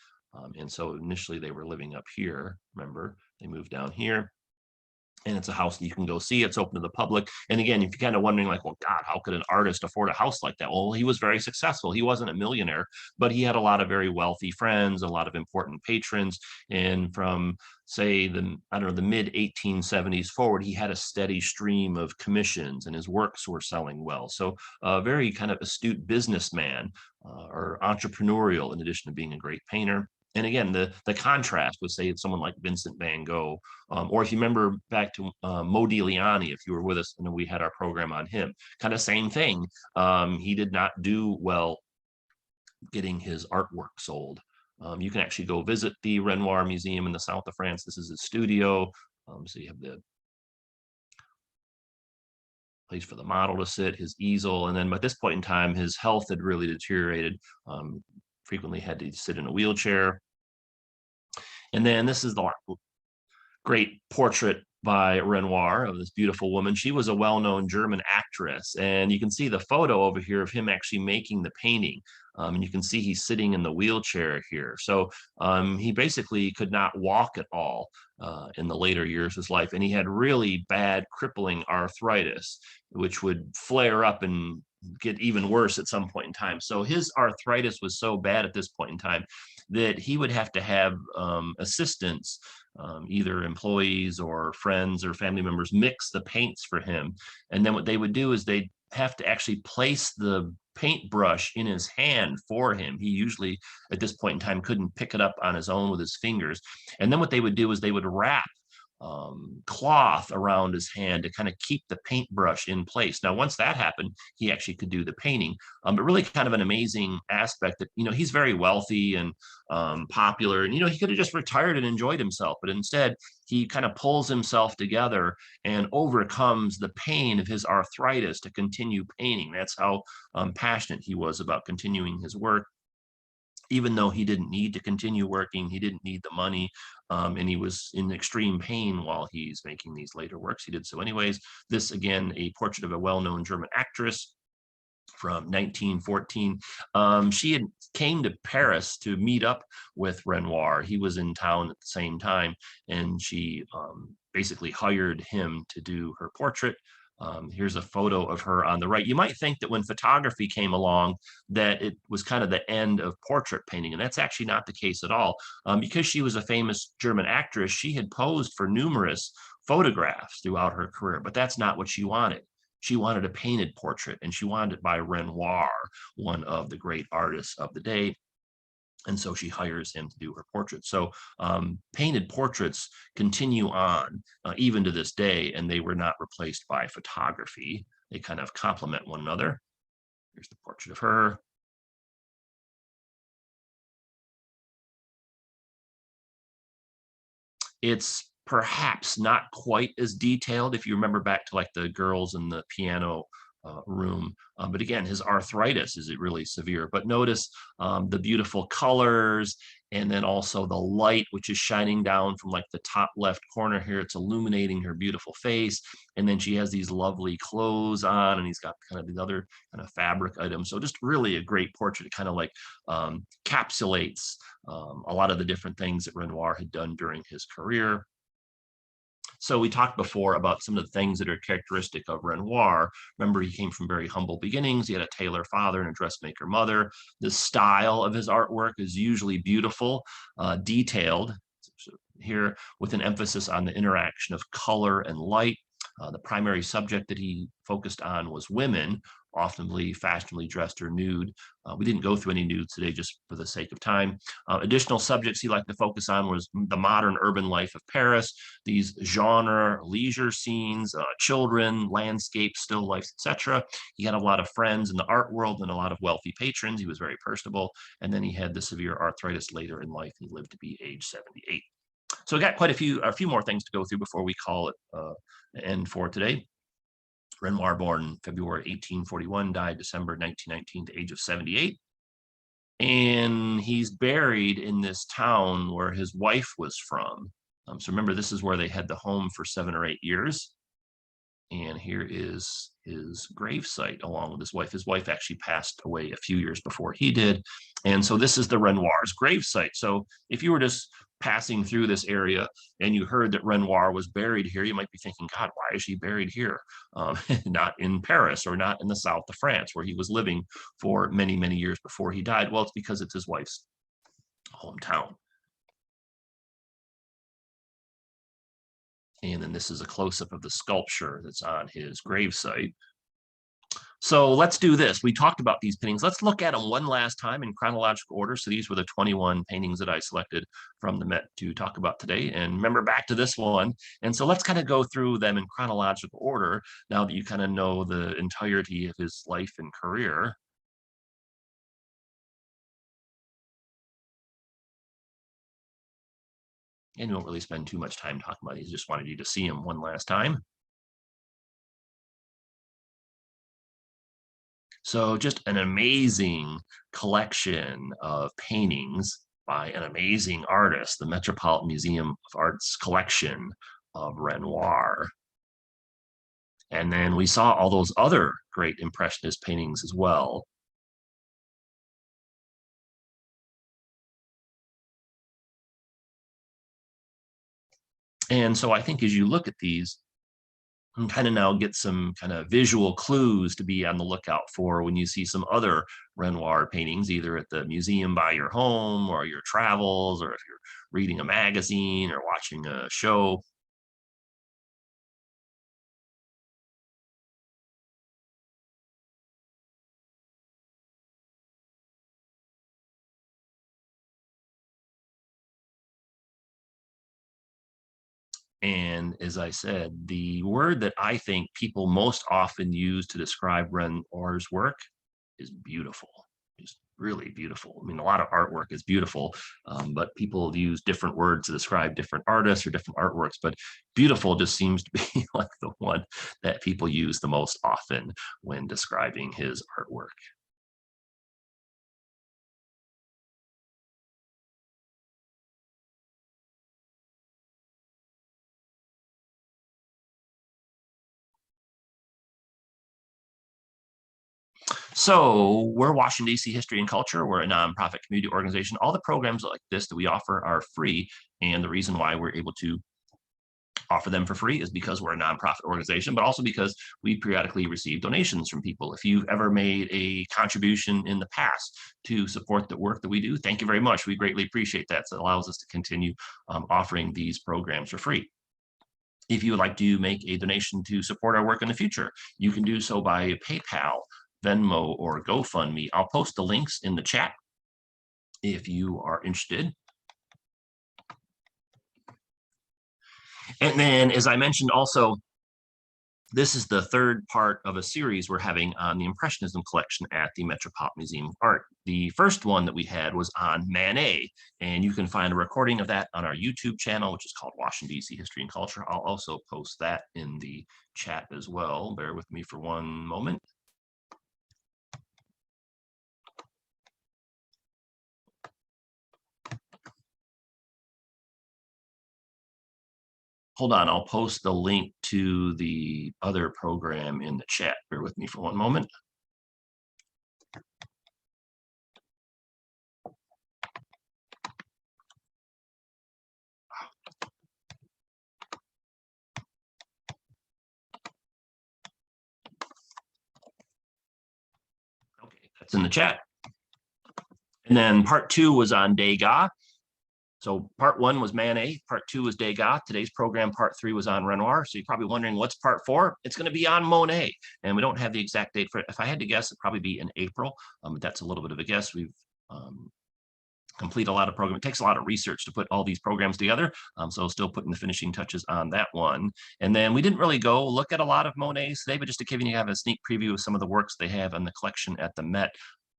And so initially they were living up here. Remember, they moved down here, and it's a house that you can go see. It's open to the public. And again, if you're kind of wondering, like, well, God, how could an artist afford a house like that? Well, he was very successful. He wasn't a millionaire, but he had a lot of very wealthy friends, a lot of important patrons. And from, say, the, I don't know, the mid 1870s forward, he had a steady stream of commissions and his works were selling well. So a very kind of astute businessman or entrepreneurial, in addition to being a great painter. And again, the contrast with, say, someone like Vincent Van Gogh, or if you remember back to Modigliani, if you were with us, and we had our program on him, kind of same thing. He did not do well getting his artwork sold. You can actually go visit the Renoir Museum in the south of France. This is his studio. So you have the place for the model to sit, his easel, and then at this point in time, his health had really deteriorated. Frequently had to sit in a wheelchair. And then this is the great portrait by Renoir of this beautiful woman. She was a well-known German actress, and you can see the photo over here of him actually making the painting. And you can see he's sitting in the wheelchair here. So he basically could not walk at all in the later years of his life, and he had really bad, crippling arthritis, which would flare up and get even worse at some point in time. So his arthritis was so bad at this point in time that he would have to have assistants, either employees or friends or family members, mix the paints for him. And then what they would do is they'd have to actually place the paintbrush in his hand for him. He usually, at this point in time, couldn't pick it up on his own with his fingers. And then what they would do is they would wrap cloth around his hand to kind of keep the paintbrush in place. Now, once that happened, he actually could do the painting. But really kind of an amazing aspect that, he's very wealthy and popular, and, he could have just retired and enjoyed himself, but instead he kind of pulls himself together and overcomes the pain of his arthritis to continue painting. That's how passionate he was about continuing his work, even though he didn't need to continue working. He didn't need the money, and he was in extreme pain while he's making these later works. He did so anyways. This, again, a portrait of a well-known German actress from 1914. She had came to Paris to meet up with Renoir. He was in town at the same time, and she basically hired him to do her portrait. Here's a photo of her on the right. You might think that when photography came along that it was kind of the end of portrait painting, and that's actually not the case at all. Because she was a famous German actress, she had posed for numerous photographs throughout her career, but that's not what she wanted. She wanted a painted portrait, and she wanted it by Renoir, one of the great artists of the day. And so she hires him to do her portrait. So painted portraits continue on even to this day, and they were not replaced by photography. They kind of complement one another. Here's the portrait of her. It's perhaps not quite as detailed if you remember back to like the girls in the piano room. But again, his arthritis is really severe. But notice the beautiful colors And then also the light, which is shining down from like the top left corner here. It's illuminating her beautiful face. And then she has these lovely clothes on, and he's got kind of these other kind of fabric items. So just really a great portrait. It kind of like capsulates a lot of the different things that Renoir had done during his career. So we talked before about some of the things that are characteristic of Renoir. Remember, he came from very humble beginnings. He had a tailor father and a dressmaker mother. The style of his artwork is usually beautiful, detailed, here with an emphasis on the interaction of color and light. The primary subject that he focused on was women, often fashionably dressed or nude. We didn't go through any nudes today just for the sake of time. Additional subjects he liked to focus on was the modern urban life of Paris, these genre leisure scenes, children, landscapes, still lifes, etc. He had a lot of friends in the art world and a lot of wealthy patrons. He was very personable. And then he had the severe arthritis later in life. He lived to be age 78. So we got quite a few more things to go through before we call it an end for today. Renoir, born February 1841, died December 1919 at the age of 78. And he's buried in this town where his wife was from. So remember, this is where they had the home for 7 or 8 years. And here is his grave site along with his wife. His wife actually passed away a few years before he did. And so this is the Renoir's grave site. So if you were just passing through this area and you heard that Renoir was buried here, you might be thinking, God, why is he buried here? Not in Paris or not in the south of France, where he was living for many, many years before he died. Well, it's because it's his wife's hometown. And then this is a close-up of the sculpture that's on his gravesite. So let's do this. We talked about these paintings. Let's look at them one last time in chronological order. So these were the 21 paintings that I selected from the Met to talk about today. And remember back to this one. And so let's kind of go through them in chronological order now that you kind of know the entirety of his life and career. And we won't really spend too much time talking about these. Just wanted you to see them one last time. So just an amazing collection of paintings by an amazing artist, the Metropolitan Museum of Art's collection of Renoir. And then we saw all those other great Impressionist paintings as well. And so I think as you look at these, and kind of now get some kind of visual clues to be on the lookout for when you see some other Renoir paintings, either at the museum by your home or your travels, or if you're reading a magazine or watching a show. And as I said, the word that I think people most often use to describe Renoir's work is beautiful. Just really beautiful. I mean, a lot of artwork is beautiful, but people use different words to describe different artists or different artworks. But beautiful just seems to be like the one that people use the most often when describing his artwork. So we're Washington, D.C. History and Culture. We're a nonprofit community organization. All the programs like this that we offer are free. And the reason why we're able to offer them for free is because we're a nonprofit organization, but also because we periodically receive donations from people. If you've ever made a contribution in the past to support the work that we do, thank you very much. We greatly appreciate that. So it allows us to continue offering these programs for free. If you would like to make a donation to support our work in the future, you can do so by PayPal, Venmo, or GoFundMe. I'll post the links in the chat if you are interested. And then, as I mentioned also, this is the third part of a series we're having on the Impressionism collection at the Metropolitan Museum of Art. The first one that we had was on Manet, and you can find a recording of that on our YouTube channel, which is called Washington, D.C. History and Culture. I'll also post that in the chat as well. Bear with me for one moment. hold on, I'll post the link to the other program in the chat. Bear with me for one moment. Okay, that's in the chat. And then part 2 was on Degas. So part 1 was Manet, part 2 was Degas. Today's program, part 3 was on Renoir. So you're probably wondering what's part 4? It's going to be on Monet. And we don't have the exact date for it. If I had to guess, it'd probably be in April. But that's a little bit of a guess. We've complete a lot of program. It takes a lot of research to put all these programs together. So still putting the finishing touches on that one. And then we didn't really go look at a lot of Monet's today, but just to give you a sneak preview of some of the works they have in the collection at the Met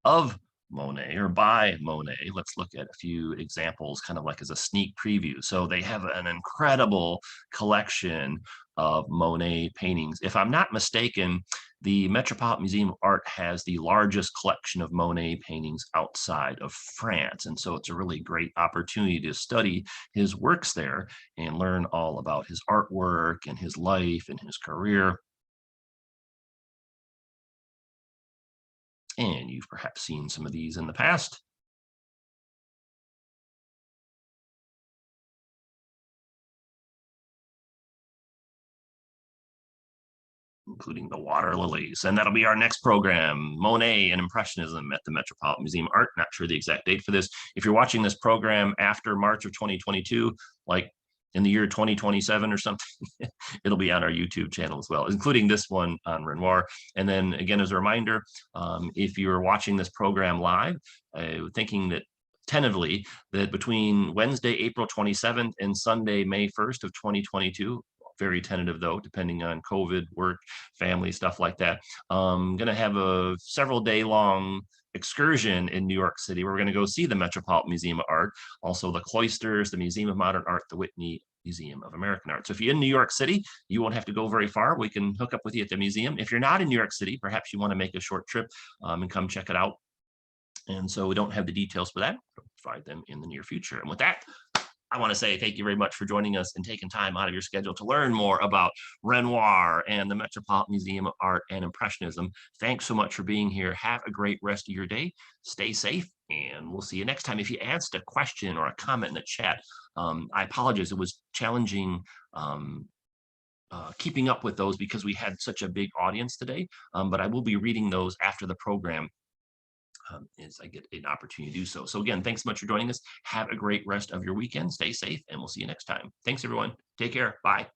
of Monet or by Monet. Let's look at a few examples kind of like as a sneak preview. So they have an incredible collection of Monet paintings. If I'm not mistaken, the Metropolitan Museum of Art has the largest collection of Monet paintings outside of France. And so it's a really great opportunity to study his works there and learn all about his artwork and his life and his career. And you've perhaps seen some of these in the past. Including the water lilies. And that'll be our next program, Monet and Impressionism at the Metropolitan Museum of Art. Not sure the exact date for this. If you're watching this program after March of 2022, like in the year 2027 or something, it'll be on our YouTube channel as well, including this one on Renoir. And then again, as a reminder, if you're watching this program live, thinking that tentatively that between Wednesday, April 27th and Sunday, May 1st of 2022, very tentative though, depending on COVID, work, family, stuff like that. I'm going to have a several day long excursion in New York City. We're going to go see the Metropolitan Museum of Art, also the Cloisters, the Museum of Modern Art, the Whitney Museum of American Art. So if you're in New York City, you won't have to go very far. We can hook up with you at the museum. If you're not in New York City, perhaps you want to make a short trip and come check it out. And so we don't have the details for that. We'll provide them in the near future. And with that, I want to say thank you very much for joining us and taking time out of your schedule to learn more about Renoir and the Metropolitan Museum of Art and Impressionism. Thanks so much for being here. Have a great rest of your day. Stay safe, and we'll see you next time. If you asked a question or a comment in the chat, I apologize. It was challenging keeping up with those because we had such a big audience today, but I will be reading those after the program as I get an opportunity to do so. So again, thanks so much for joining us. Have a great rest of your weekend. Stay safe, and we'll see you next time. Thanks, everyone. Take care. Bye.